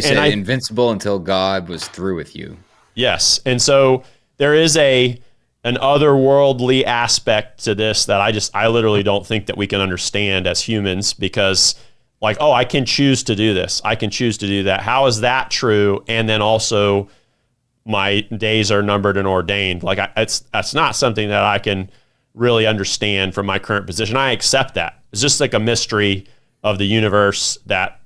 said invincible until God was through with you. Yes. And so there is an otherworldly aspect to this that I literally don't think that we can understand as humans, because I can choose to do this. I can choose to do that. How is that true? And then also my days are numbered and ordained. That's not something that I can really understand from my current position. I accept that. It's just like a mystery of the universe that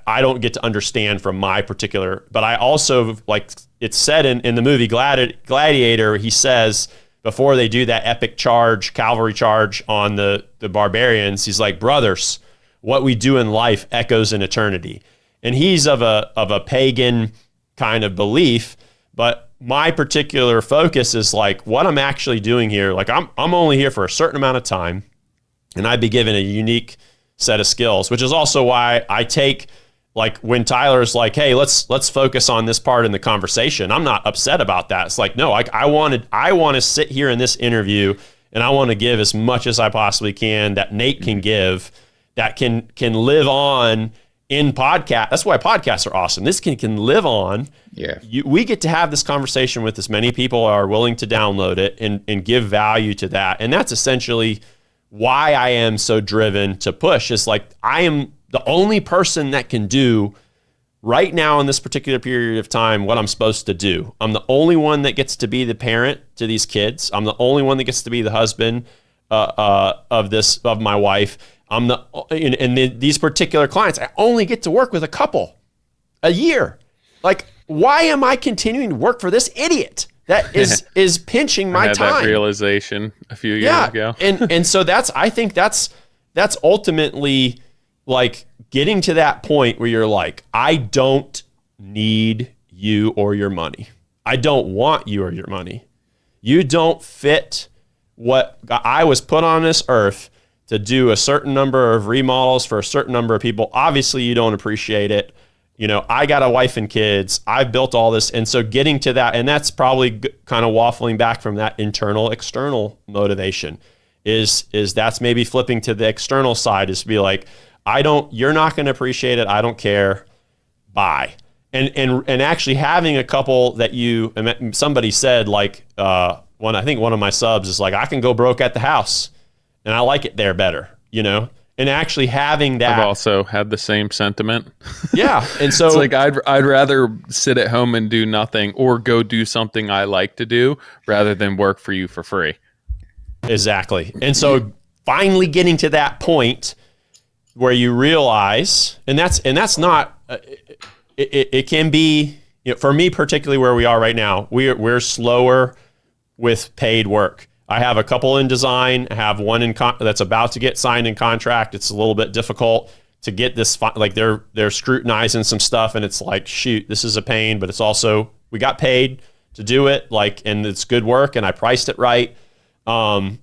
I don't get to understand from my particular, but I also, like it's said in the movie Gladiator, he says, before they do that epic cavalry charge on the barbarians, he's like, brothers, what we do in life echoes in eternity. And he's of a pagan kind of belief, but my particular focus is like what I'm actually doing here. Like I'm only here for a certain amount of time, and I'd be given a unique set of skills, which is also why I take, like when Tyler's like, hey, let's focus on this part in the conversation, I'm not upset about that. It's like, no, I want to sit here in this interview, and I want to give as much as I possibly can that Nate can give, that can live on in podcast. That's why podcasts are awesome. This can live on. Yeah. We get to have this conversation with as many people are willing to download it and give value to that. And that's essentially why I am so driven to push. Is like, I am the only person that can do right now in this particular period of time what I'm supposed to do. I'm the only one that gets to be the parent to these kids. I'm the only one that gets to be the husband of my wife. These particular clients, I only get to work with a couple a year. Like, why am I continuing to work for this idiot that is pinching my time? I had that realization a few years ago. and so I think that's ultimately like getting to that point where you're like, I don't need you or your money. I don't want you or your money. You don't fit what I was put on this earth to do a certain number of remodels for a certain number of people. Obviously, you don't appreciate it. You know, I got a wife and kids. I've built all this. And so getting to that, and that's probably kind of waffling back from that internal, external motivation is that's maybe flipping to the external side is to be like, you're not going to appreciate it. I don't care. Bye. And actually having a couple that somebody said like, I think one of my subs is like, I can go broke at the house and I like it there better, you know? And actually having that. I've also had the same sentiment. Yeah. And so it's like, I'd rather sit at home and do nothing or go do something I like to do rather than work for you for free. Exactly. And so finally getting to that point where you realize, and that's not, it can be, you know, for me, particularly where we are right now, we're slower with paid work. I have a couple in design. I have one that's about to get signed in contract. It's a little bit difficult to get this. Like they're scrutinizing some stuff, and it's like, shoot, this is a pain. But it's also we got paid to do it, like, and it's good work, and I priced it right. But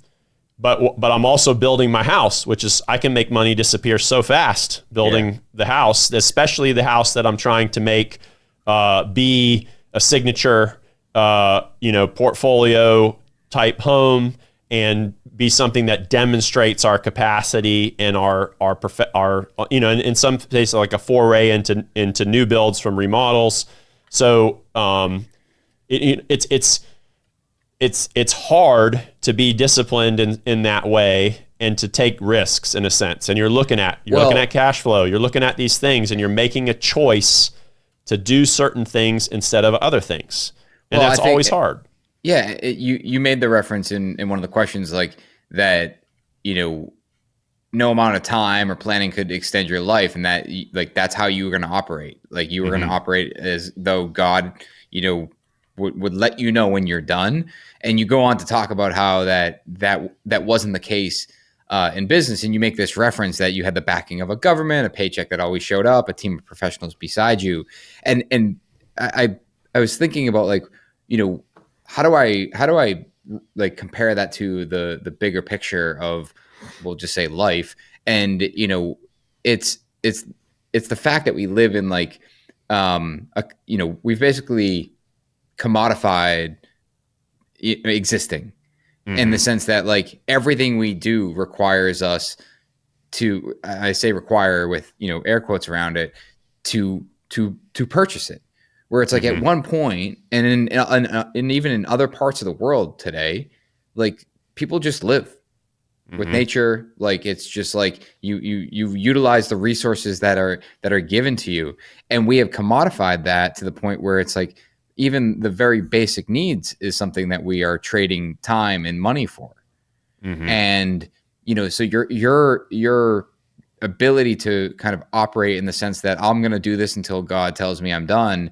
I'm also building my house, which is I can make money disappear so fast building the house, especially the house that I'm trying to make be a signature, portfolio type home and be something that demonstrates our capacity and our in some cases like a foray into new builds from remodels. So it's hard to be disciplined in that way and to take risks in a sense. And you're looking at cash flow, you're looking at these things, and you're making a choice to do certain things instead of other things. And that's always hard. Yeah, you made the reference in one of the questions like that, you know, no amount of time or planning could extend your life, and that like that's how you were going to operate. Like you were going to operate as though God, you know, would let you know when you're done. And you go on to talk about how that wasn't the case in business, and you make this reference that you had the backing of a government, a paycheck that always showed up, a team of professionals beside you, and I was thinking about like, you know, how do I like compare that to the bigger picture of, we'll just say life. And, you know, it's the fact that we live in like, we've basically commodified existing in the sense that like everything we do requires us to, I say require with, you know, air quotes around it, to purchase it. Where it's like at one point, and in even in other parts of the world today, like people just live with nature. Like it's just like you utilize the resources that are given to you, and we have commodified that to the point where it's like even the very basic needs is something that we are trading time and money for. And you know, so your ability to kind of operate in the sense that I'm going to do this until God tells me I'm done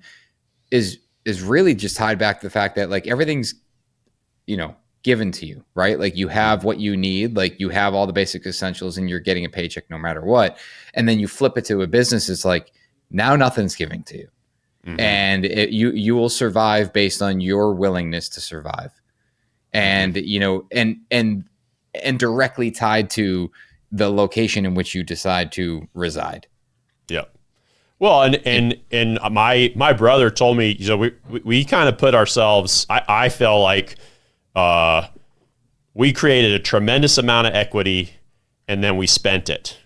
is really just tied back to the fact that like everything's, you know, given to you, right? Like you have what you need, like you have all the basic essentials and you're getting a paycheck no matter what. And then you flip it to a business. It's like, now nothing's giving to you. And you will survive based on your willingness to survive. And, you know, and directly tied to the location in which you decide to reside. Yep. Well, and my brother told me, you know, we kind of put ourselves, I feel like we created a tremendous amount of equity and then we spent it,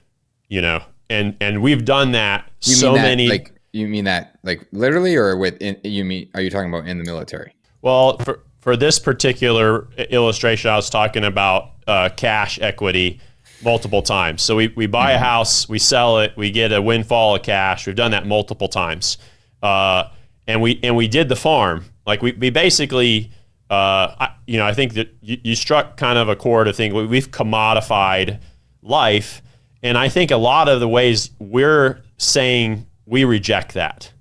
you know, and we've done that. You mean that like literally, or are you talking about in the military? Well, for this particular illustration, I was talking about cash equity multiple times. So we buy a house, we sell it, we get a windfall of cash. We've done that multiple times. And we did the farm. Like we basically, I think that you struck kind of a chord of thing. We've commodified life. And I think a lot of the ways we're saying we reject that.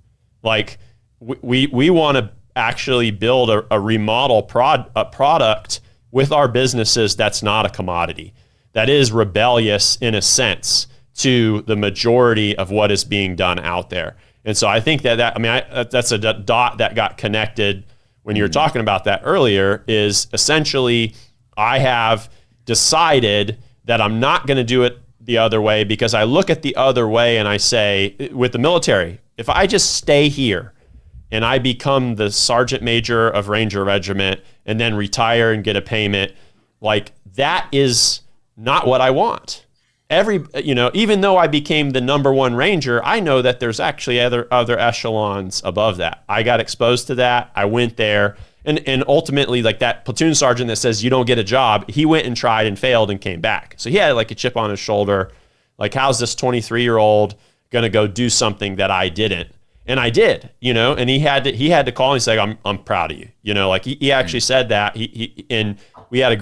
Like we want to actually build a remodel product with our businesses that's not a commodity, that is rebellious in a sense to the majority of what is being done out there. And so I think that's a dot that got connected when you were talking about that earlier, is essentially I have decided that I'm not going to do it the other way, because I look at the other way and I say, with the military, if I just stay here and I become the sergeant major of Ranger Regiment and then retire and get a payment, like that is not what I want. Even though I became the number one Ranger, I know that there's actually other echelons above that. I got exposed to that. I went there, and ultimately, like that platoon sergeant that says you don't get a job, he went and tried and failed and came back. So he had like a chip on his shoulder. Like, how's this 23-year-old going to go do something that I didn't? And I did, and he had to call and say, I'm proud of you. Like he actually said that. We had a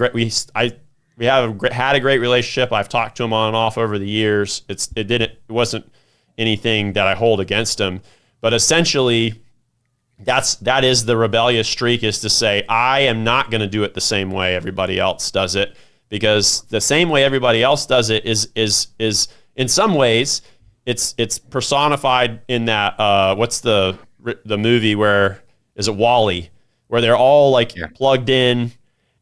great relationship. I've talked to him on and off over the years. It wasn't anything that I hold against him, but essentially that is the rebellious streak, is to say, I am not going to do it the same way everybody else does it, because the same way everybody else does it is in some ways it's personified in that, what's the movie where, is it WALL-E, where they're all plugged in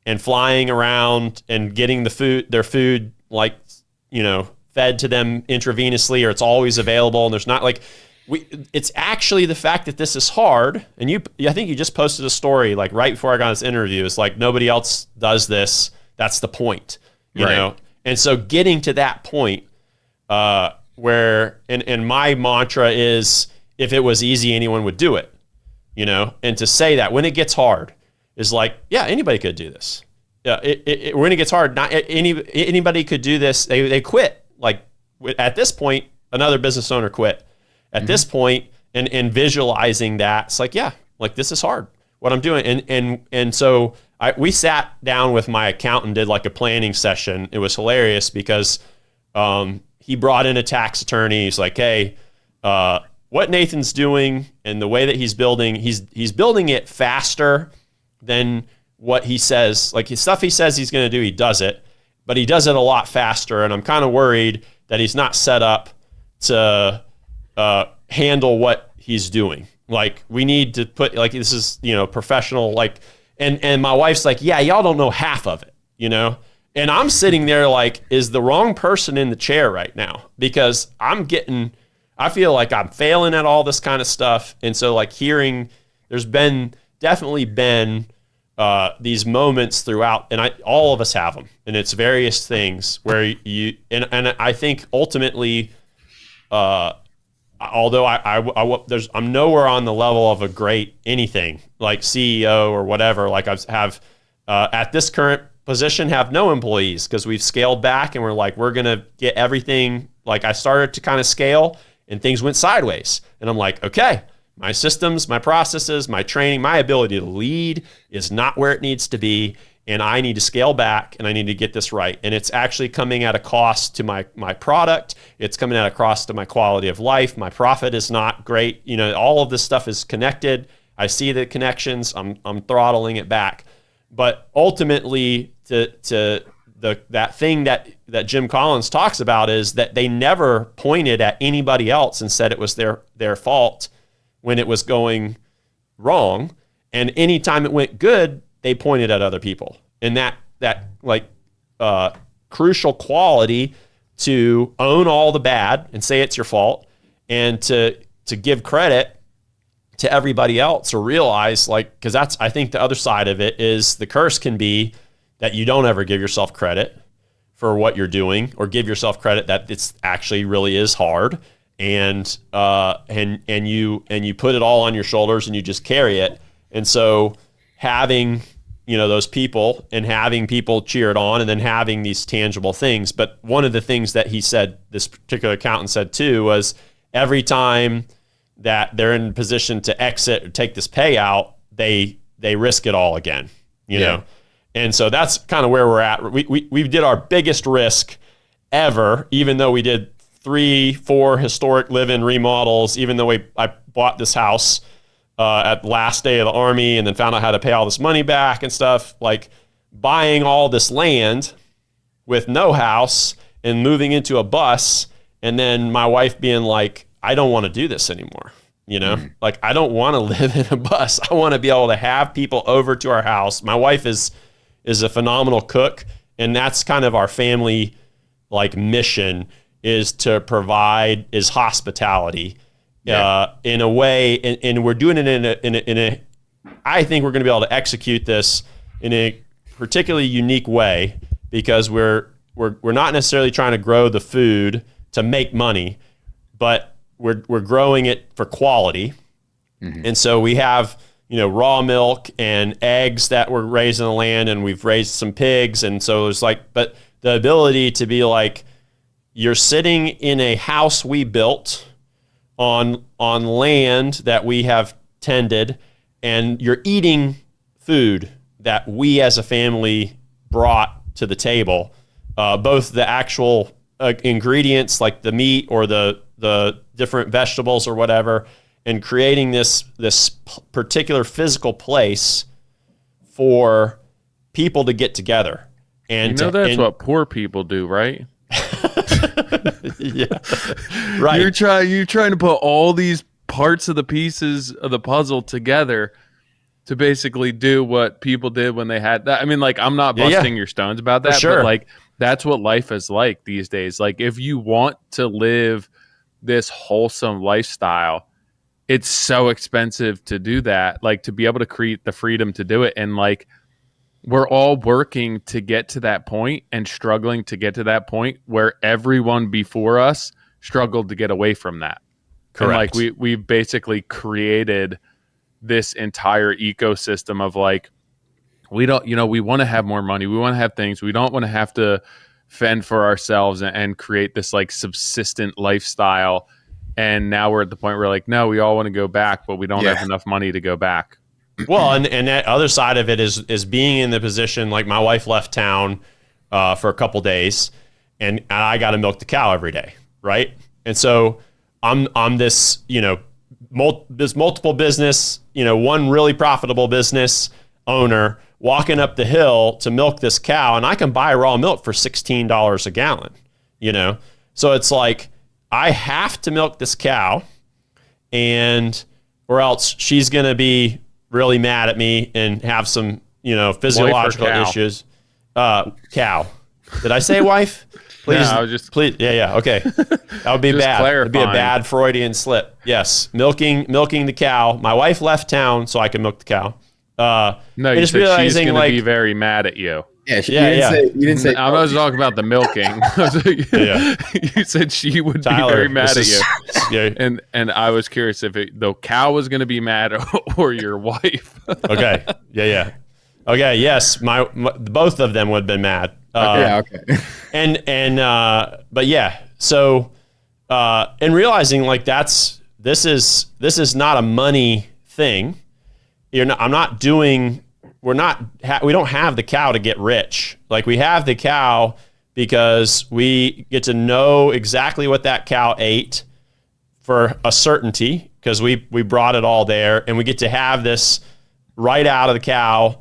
and flying around and getting their food fed to them intravenously, or it's always available. And there's not it's actually the fact that this is hard. And I think you just posted a story like right before I got this interview. It's like, nobody else does this. That's the point, you know? And so getting to that point, where, and my mantra is, if it was easy, anyone would do it, and to say that when it gets hard, is like, yeah, anybody could do this. When it gets hard, not anybody could do this. They quit. Like at this point, another business owner quit. At this point, and visualizing that, it's like, yeah, like this is hard, what I'm doing. And so we sat down with my accountant, did like a planning session. It was hilarious because he brought in a tax attorney. He's like, hey, what Nathan's doing and the way that he's building it faster than what he says. Like, his stuff he says he's going to do, he does it, but he does it a lot faster. And I'm kind of worried that he's not set up to handle what he's doing. Like, we need to put, like, this is, professional, like, and my wife's like, yeah, y'all don't know half of it, And I'm sitting there like, is the wrong person in the chair right now? Because I feel like I'm failing at all this kind of stuff. And so like there's definitely been these moments throughout, and I all of us have them, and it's various things where and I think ultimately, although I'm nowhere on the level of a great anything like CEO or whatever. Like I have at this current position, have no employees, because we've scaled back and we're like, we're gonna get everything. Like, I started to kind of scale and things went sideways, and I'm like, okay, my systems, my processes, my training, my ability to lead is not where it needs to be, and I need to scale back, and I need to get this right. And it's actually coming at a cost to my product. It's coming at a cost to my quality of life. My profit is not great. All of this stuff is connected. I see the connections. I'm throttling it back. But ultimately, that thing that Jim Collins talks about is that they never pointed at anybody else and said it was their fault when it was going wrong. And anytime it went good, they pointed at other people. And that crucial quality to own all the bad and say it's your fault, and to give credit to everybody else, or realize, because that's, I think the other side of it is, the curse can be that you don't ever give yourself credit for what you're doing, or give yourself credit that it's actually really is hard, and you put it all on your shoulders and you just carry it. And so having those people, and having people cheer it on, and then having these tangible things. But one of the things that he said, this particular accountant said too, was every time that they're in a position to exit or take this payout, they risk it all again, you know? And so that's kind of where we're at. We did our biggest risk ever, even though we did 3-4 historic live-in remodels, even though I bought this house at the last day of the Army, and then found out how to pay all this money back and stuff. Like, buying all this land with no house and moving into a bus and then my wife being like, I don't want to do this anymore. Like, I don't want to live in a bus. I want to be able to have people over to our house. My wife is a phenomenal cook, and that's kind of our family like mission, is to provide is hospitality in a way, and we're doing it in a I think we're going to be able to execute this in a particularly unique way, because we're not necessarily trying to grow the food to make money, but we're growing it for quality. And so we have, raw milk and eggs that were raised in the land, and we've raised some pigs. And so it's like, but the ability to be like, you're sitting in a house we built on land that we have tended, and you're eating food that we as a family brought to the table, both the actual ingredients like the meat or the different vegetables or whatever, and creating this particular physical place for people to get together. And that's what poor people do, right? Yeah, right. You're trying to put all these parts of the pieces of the puzzle together to basically do what people did when they had that. I mean, like, I'm not busting your stones about that, but like, that's what life is like these days. Like, if you want to live this wholesome lifestyle, it's so expensive to do that, like, to be able to create the freedom to do it. And like, we're all working to get to that point and struggling to get to that point where everyone before us struggled to get away from that. Correct. And like, we've basically created this entire ecosystem of like, we don't, we want to have more money. We want to have things. We don't want to have to fend for ourselves and create this like subsistent lifestyle. And now we're at the point where like, no, we all want to go back, but we don't have enough money to go back. Well, and that other side of it is being in the position, like, my wife left town for a couple days, and I got to milk the cow every day, right? And so I'm this, this multiple business, one really profitable business owner walking up the hill to milk this cow, and I can buy raw milk for $16 a gallon, So it's like, I have to milk this cow, or else she's going to be really mad at me and have some, physiological issues. Cow. Did I say wife? Please, I was just please. Yeah. Okay. That would be bad. It'd be a bad Freudian slip. Yes. Milking the cow. My wife left town so I can milk the cow. No, you said she's going to be very mad at you. Yeah, you didn't say. I was talking about the milking. You said she would be very mad at you, and I was curious if the cow was going to be mad or your wife. Okay. Yeah. Okay. Yes. My both of them would have been mad. Okay. But yeah. So, and realizing like this is not a money thing. We don't have the cow to get rich. Like, we have the cow because we get to know exactly what that cow ate for a certainty, because we brought it all there, and we get to have this right out of the cow,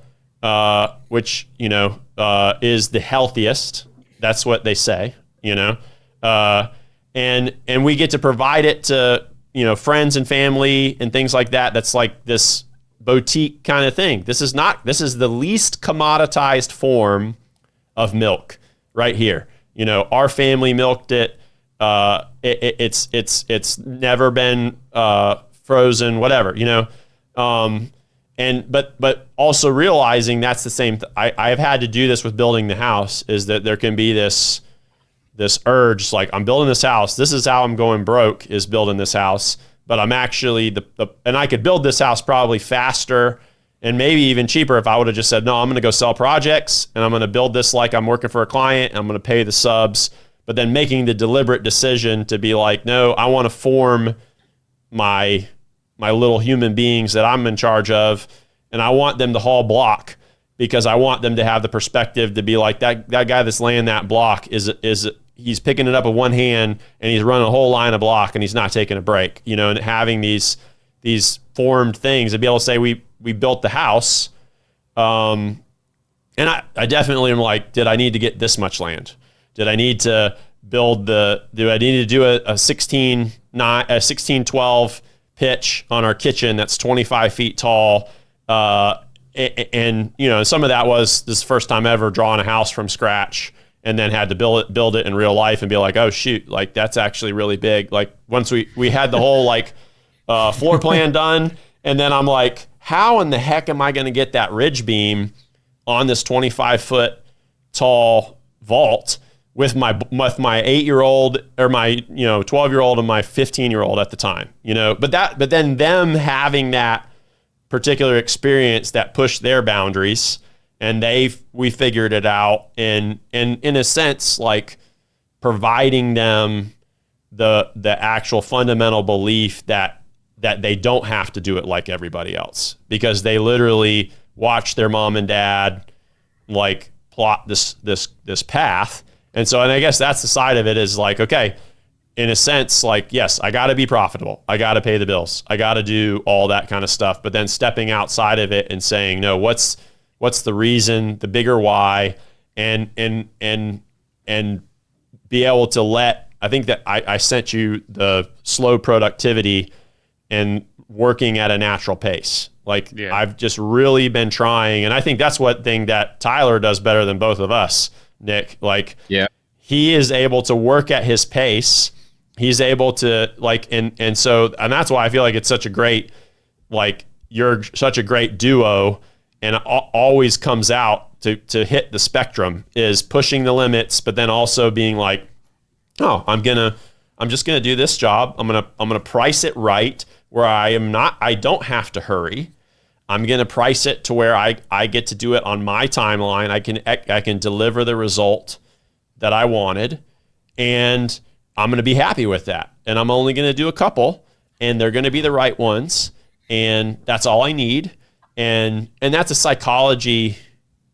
which, is the healthiest. That's what they say, and we get to provide it to, friends and family and things like that. That's like this boutique kind of thing. This is the least commoditized form of milk right here. Our family milked it. It's never been frozen, whatever, but also realizing that's the same. I've had to do this with building the house, is that there can be this urge, like, I'm building this house. This is how I'm going broke, is building this house. But I'm actually and I could build this house probably faster and maybe even cheaper if I would have just said, no, I'm going to go sell projects, and I'm going to build this like I'm working for a client, and I'm going to pay the subs. But then making the deliberate decision to be like, no, I want to form my little human beings that I'm in charge of, and I want them to haul block, because I want them to have the perspective to be like, that guy that's laying that block he's picking it up with one hand, and he's running a whole line of block, and he's not taking a break, and having these formed things, and be able to say, we built the house. And I definitely am like, did I need to get this much land? Did I need to do I need to do a 16-12 pitch on our kitchen that's 25 feet tall? And some of that was this first time ever drawing a house from scratch, and then had to build it in real life and be like, oh shoot, like that's actually really big. Like once we had the whole floor plan done, and then I'm like, how in the heck am I going to get that ridge beam on this 25-foot tall vault with my 8-year-old or my 12-year-old and my 15-year-old at the time, but then them having that particular experience that pushed their boundaries, and we figured it out, and in a sense, like providing them the actual fundamental belief that they don't have to do it like everybody else, because they literally watch their mom and dad like plot this path. And I guess that's the side of it, is like, okay, in a sense, like, yes, I got to be profitable. I got to pay the bills. I got to do all that kind of stuff. But then stepping outside of it and saying, no, what's the reason, the bigger why, and be able to I think that I sent you the slow productivity and working at a natural pace. Like, yeah. I've just really been trying. And I think that's one thing that Tyler does better than both of us, Nick. Like, yeah, he is able to work at his pace. He's able to and that's why I feel like it's such a great, like, you're such a great duo, and it always comes out to hit the spectrum, is pushing the limits, but then also being like, oh, I'm just gonna do this job. I'm gonna price it right, where I don't have to hurry. I'm gonna price it to where I get to do it on my timeline. I can deliver the result that I wanted, and I'm gonna be happy with that. And I'm only gonna do a couple, and they're gonna be the right ones, and that's all I need. And that's a psychology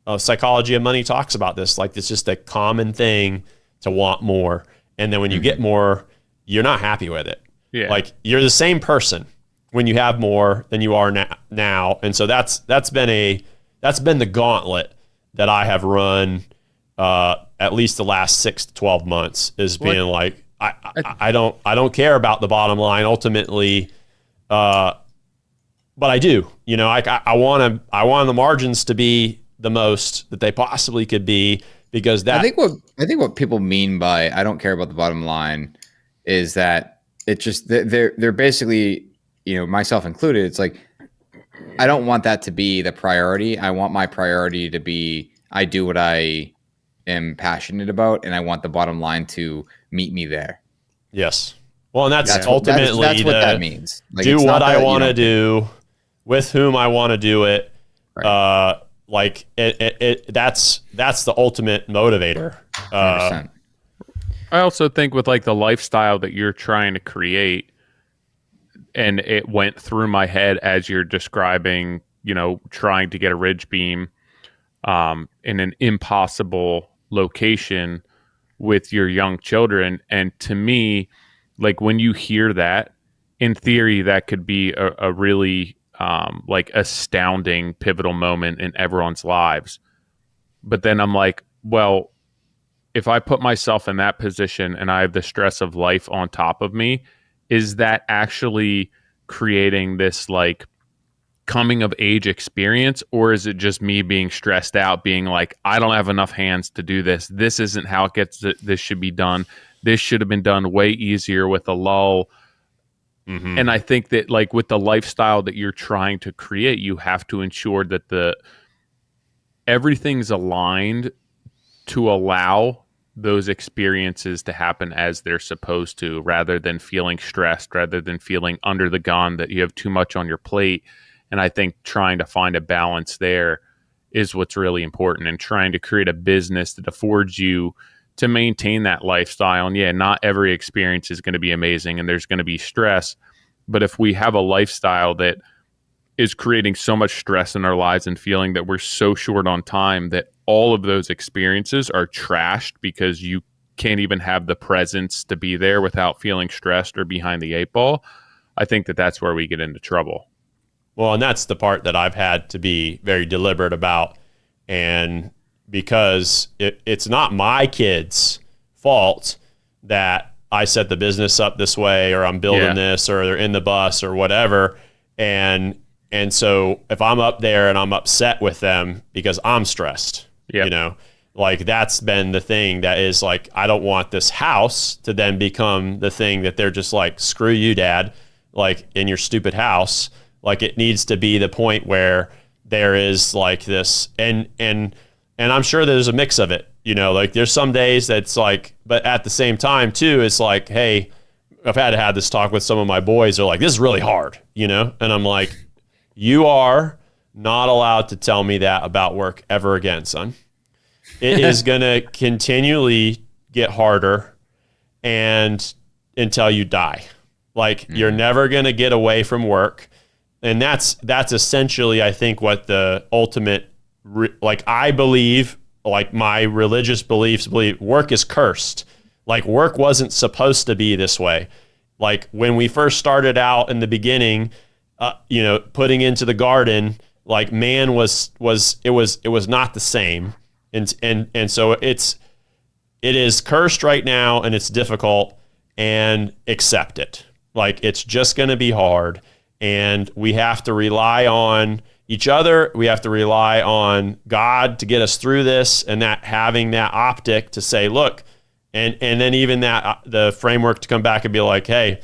of money talks about this. Like, it's just a common thing to want more. And then when you get more, you're not happy with it. Yeah. Like, you're the same person when you have more than you are now. And so that's been the gauntlet that I have run at least the last 6 to 12 months, is being like, I don't care about the bottom line ultimately, but I do. I want the margins to be the most that they possibly could be, because that. I think what people mean by I don't care about the bottom line is that it just they're basically, myself included. It's like, I don't want that to be the priority. I want my priority to be, I do what I am passionate about, and I want the bottom line to meet me there. Yes. Well, and that's ultimately that's what that means. Like, do what I want to do with whom I want to do it. Right. That's the ultimate motivator. 100%. I also think with like the lifestyle that you're trying to create, and it went through my head as you're describing, trying to get a ridge beam in an impossible location with your young children. And to me, like, when you hear that, in theory, that could be a really astounding pivotal moment in everyone's lives. But then I'm like, well, if I put myself in that position and I have the stress of life on top of me, is that actually creating this like coming of age experience, or is it just me being stressed out, being like, I don't have enough hands to do this. This isn't how this should be done. This should have been done way easier with a lull. Mm-hmm. And I think that, like, with the lifestyle that you're trying to create, you have to ensure that everything's aligned to allow those experiences to happen as they're supposed to, rather than feeling stressed, rather than feeling under the gun that you have too much on your plate. And I think trying to find a balance there is what's really important, and trying to create a business that affords you to maintain that lifestyle. And yeah, not every experience is going to be amazing, and there's going to be stress. But if we have a lifestyle that is creating so much stress in our lives and feeling that we're so short on time that all of those experiences are trashed because you can't even have the presence to be there without feeling stressed or behind the 8 ball, I think that that's where we get into trouble. Well, and that's the part that I've had to be very deliberate about. And because it's not my kids' fault that I set the business up this way, or I'm building this, or they're in the bus or whatever. And so if I'm up there and I'm upset with them because I'm stressed, you know, like that's been the thing that is like, I don't want this house to then become the thing that they're just like, screw you, Dad, like in your stupid house. Like it needs to be the point where there is like this, and I'm sure there's a mix of it, you know, like there's some days that's like, but at the same time too, it's like, hey, I've had to have this talk with some of my boys. They're like, this is really hard, you know? And I'm like, you are not allowed to tell me that about work ever again, son. It is going to continually get harder and until you die. Like you're never going to get away from work. And that's essentially, I think, what the ultimate, like I believe, like my religious beliefs believe work is cursed. Like work wasn't supposed to be this way. Like when we first started out in the beginning, you know, putting into the garden, like man was not the same. And so it is cursed right now, and it's difficult, and accept it. Like it's just going to be hard, and we have to rely on each other. We have to rely on God to get us through this, and that having that optic to say, look, and then even that the framework to come back and be like, hey,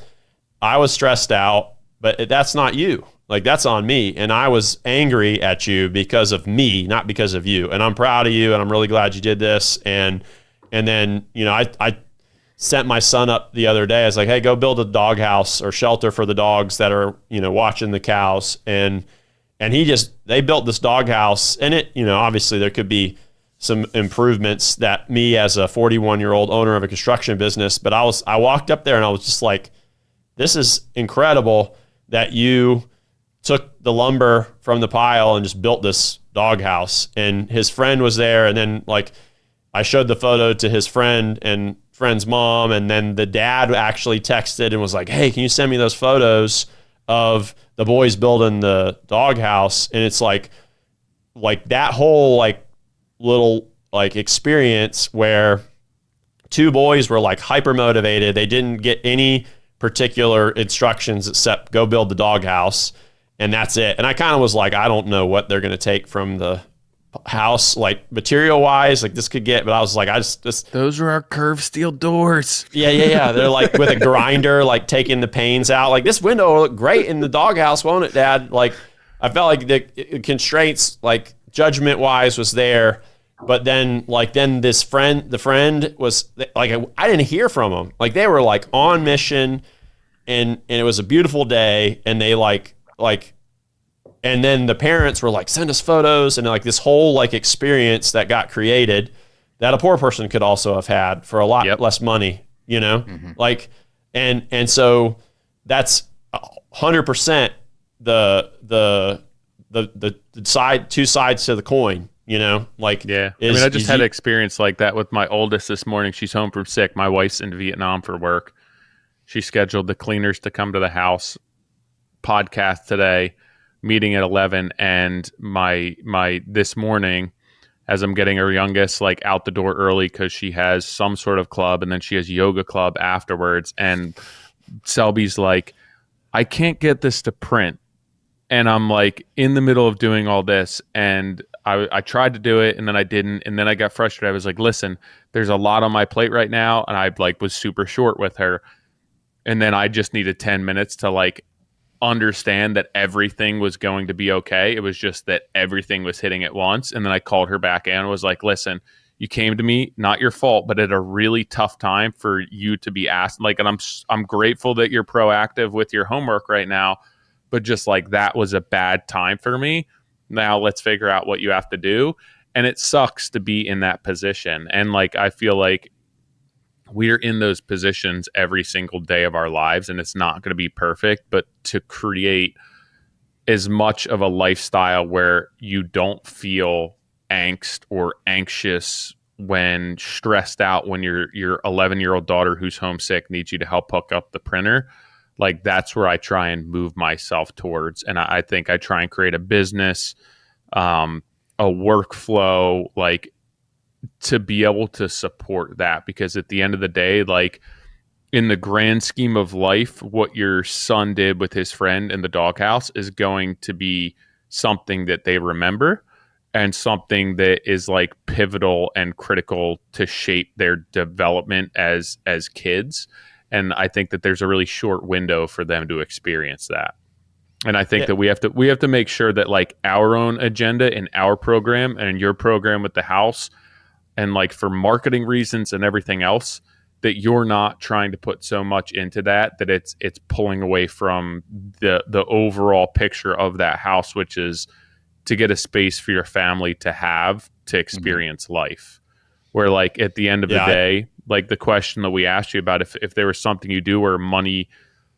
I was stressed out, but that's not you. Like that's on me. And I was angry at you because of me, not because of you. And I'm proud of you, and I'm really glad you did this. And then, you know, I sent my son up the other day. I was like, hey, go build a doghouse or shelter for the dogs that are, you know, watching the cows. And they built this doghouse, and it, you know, obviously there could be some improvements that me as a 41-year-old owner of a construction business, but I walked up there and I was just like, this is incredible that you took the lumber from the pile and just built this doghouse. And his friend was there. And then like I showed the photo to his friend and friend's mom. And then the dad actually texted and was like, hey, can you send me those photos of the boys building the doghouse? And it's like that whole like little like experience where two boys were like hyper motivated. They didn't get any particular instructions except go build the doghouse. And that's it. And I kind of was like, I don't know what they're going to take from the house, like material wise, like this could get, but I was like, those are our curved steel doors. Yeah. They're like with a grinder, like taking the panes out. Like this window will look great in the doghouse, won't it, Dad? Like I felt like the constraints, like judgment wise was there. But then the friend was like, I didn't hear from them. Like they were like on mission, and it was a beautiful day. And they and then the parents were like, send us photos, and like this whole like experience that got created that a poor person could also have had for a lot less money, you know, like, and so that's 100% the two sides to the coin. You know, like, I mean, I just had an experience like that with my oldest this morning. She's home from sick. My wife's in Vietnam for work. She scheduled the cleaners to come to the house, podcast today, meeting at 11. And my this morning, as I'm getting her youngest like out the door early because she has some sort of club, and then she has yoga club afterwards. And Selby's like, I can't get this to print. And I'm like in the middle of doing all this, and I tried to do it, and then I didn't, and then I got frustrated. I was like, listen, there's a lot on my plate right now, and I like was super short with her. And then I just needed 10 minutes to like understand that everything was going to be okay. It was just that everything was hitting at once. And then I called her back and was like, listen, you came to me, not your fault, but at a really tough time for you to be asked. Like, and I'm grateful that you're proactive with your homework right now, but just like that was a bad time for me. Now let's figure out what you have to do. And it sucks to be in that position. And like, I feel like we're in those positions every single day of our lives, and it's not going to be perfect, but to create as much of a lifestyle where you don't feel angst or anxious when stressed out, when your 11-year-old daughter who's homesick needs you to help hook up the printer. Like that's where I try and move myself towards. And I think I try and create a business, a workflow, like to be able to support that, because at the end of the day, like in the grand scheme of life, what your son did with his friend in the doghouse is going to be something that they remember and something that is like pivotal and critical to shape their development as kids. And I think that there's a really short window for them to experience that. And I think that we have to make sure that like our own agenda in our program and your program with the house, and like for marketing reasons and everything else, that you're not trying to put so much into that it's pulling away from the overall picture of that house, which is to get a space for your family to have to experience life. Where like at the end of the day, like the question that we asked you about, if there was something you do where money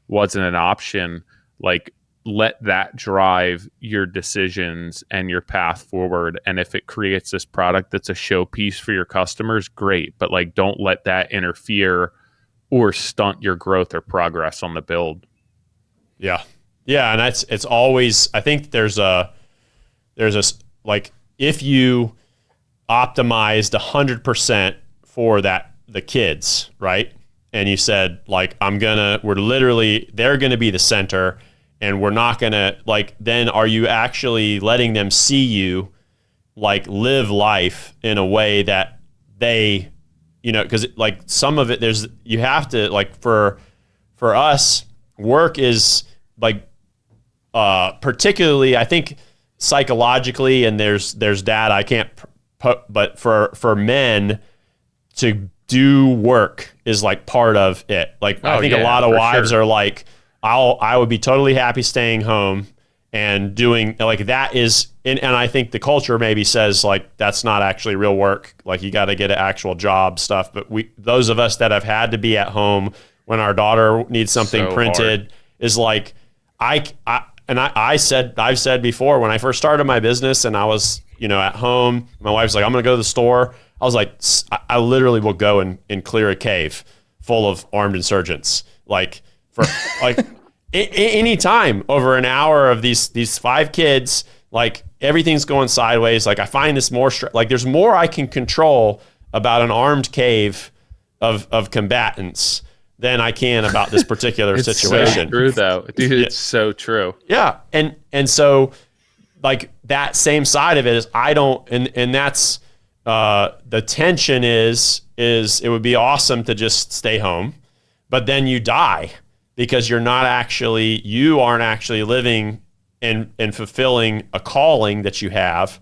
wasn't an option, like let that drive your decisions and your path forward. And if it creates this product that's a showpiece for your customers, great. But like, don't let that interfere or stunt your growth or progress on the build. Yeah. Yeah. And it's always, I think there's a, like, if you optimized 100% for the kids, right? And you said like, they're going to be the center, and we're not going to, like, then are you actually letting them see you like live life in a way that they, because like some of it, you have to, like, for us, work is like, particularly I think psychologically, and there's data I can't put, but for men to do work is like part of it. Like, I think a lot of wives are like, I would be totally happy staying home and doing like that is, and I think the culture maybe says like, that's not actually real work. Like, you got to get an actual job stuff. But those of us that have had to be at home when our daughter needs something printed hard. Is like, I've said before, when I first started my business and I was, at home, my wife's like, I'm going to go to the store. I was like, I literally will go and clear a cave full of armed insurgents. Like, for like any time over an hour of these 5 kids, like everything's going sideways. Like, I find this more, like there's more I can control about an armed cave of combatants than I can about this particular situation. So true though, dude. It's so true. Yeah. And so like that same side of it is and that's, the tension is it would be awesome to just stay home, but then you die because you aren't actually living and fulfilling a calling that you have,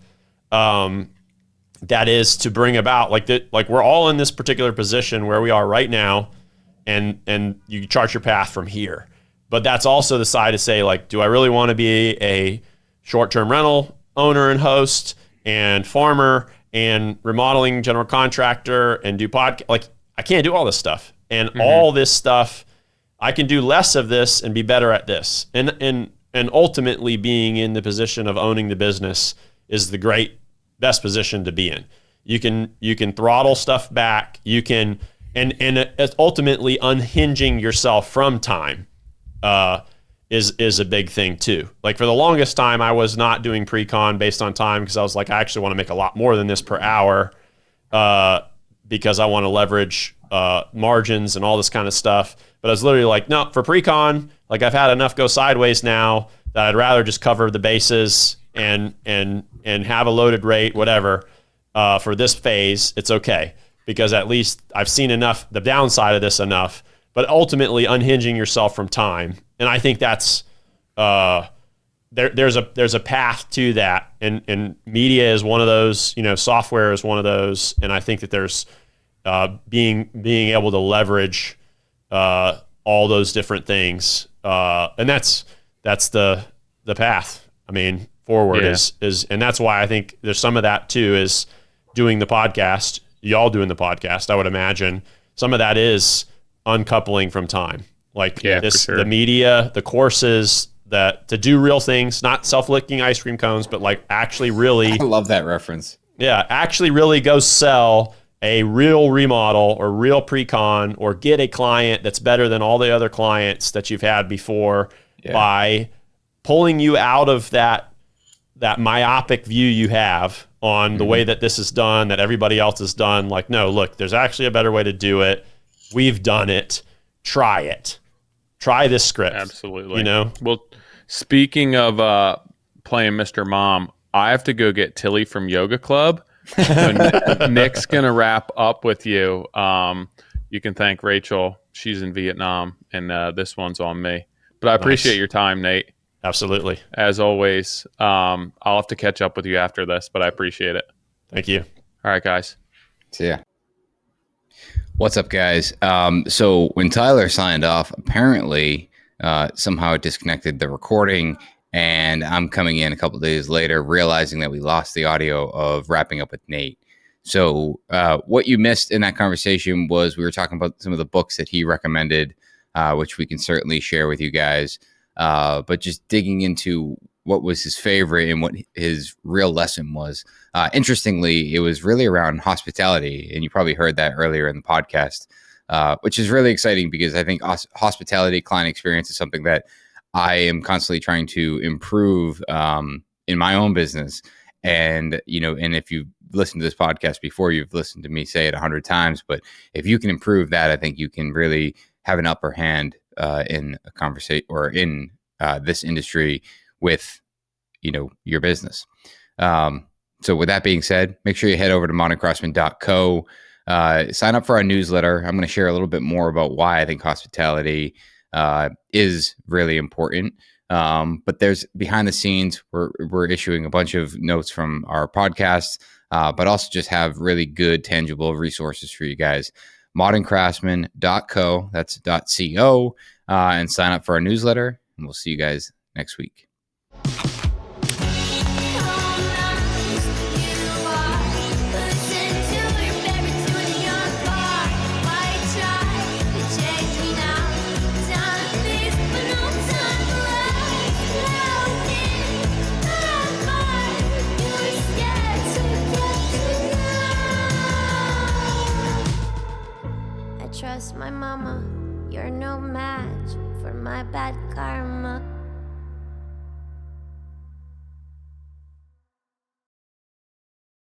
that is to bring about like we're all in this particular position where we are right now, and you chart your path from here. But that's also the side to say, like, do I really want to be a short-term rental owner and host and farmer and remodeling general contractor and do podcast? Like, I can't do all this stuff. And all this stuff, I can do less of this and be better at this. And ultimately being in the position of owning the business is the best position to be in. You can throttle stuff back. You can, and it's ultimately unhinging yourself from time is a big thing too. Like, for the longest time, I was not doing pre-con based on time because I was like, I actually want to make a lot more than this per hour, because I want to leverage margins and all this kind of stuff. But I was literally like, no, for pre-con, like, I've had enough go sideways now that I'd rather just cover the bases and have a loaded rate, whatever, for this phase. It's okay, because at least I've seen enough, the downside of this enough, but ultimately unhinging yourself from time. And I think that's, there's a path to that. And media is one of those, software is one of those. And I think that there's, being able to leverage, all those different things. And that's the path. I mean, forward is, and that's why I think there's some of that too, is doing the podcast, y'all doing the podcast. I would imagine some of that is uncoupling from time. Like, the media, the courses, that to do real things, not self-licking ice cream cones, but like actually really, I love that reference. Yeah. Actually really go sell a real remodel or real pre-con, or get a client that's better than all the other clients that you've had before, by pulling you out of that that myopic view you have on the way that this is done, that everybody else has done. Like, no, look, there's actually a better way to do it. We've done it. Try it. Try this script. Absolutely. You know? Well, speaking of playing Mr. Mom, I have to go get Tilly from Yoga Club. Nick's going to wrap up with you. You can thank Rachel. She's in Vietnam, and this one's on me. But I appreciate your time, Nate. Absolutely. As always, I'll have to catch up with you after this, but I appreciate it. Thank you. All right, guys. See ya. What's up, guys? So when Tyler signed off, apparently somehow it disconnected the recording, and I'm coming in a couple of days later realizing that we lost the audio of wrapping up with Nate. So what you missed in that conversation was we were talking about some of the books that he recommended, which we can certainly share with you guys. But just digging into what was his favorite and what his real lesson was. Interestingly, it was really around hospitality. And you probably heard that earlier in the podcast, which is really exciting because I think hospitality client experience is something that I am constantly trying to improve in my own business. And, and if you've listened to this podcast before, you've listened to me say it 100 times, but if you can improve that, I think you can really have an upper hand in a conversation or in this industry with, your business. So with that being said, make sure you head over to moderncraftsman.co, sign up for our newsletter. I'm going to share a little bit more about why I think hospitality is really important. But there's behind the scenes, we're issuing a bunch of notes from our podcast, but also just have really good, tangible resources for you guys. moderncraftsman.co, that's .co, and sign up for our newsletter, and we'll see you guys next week.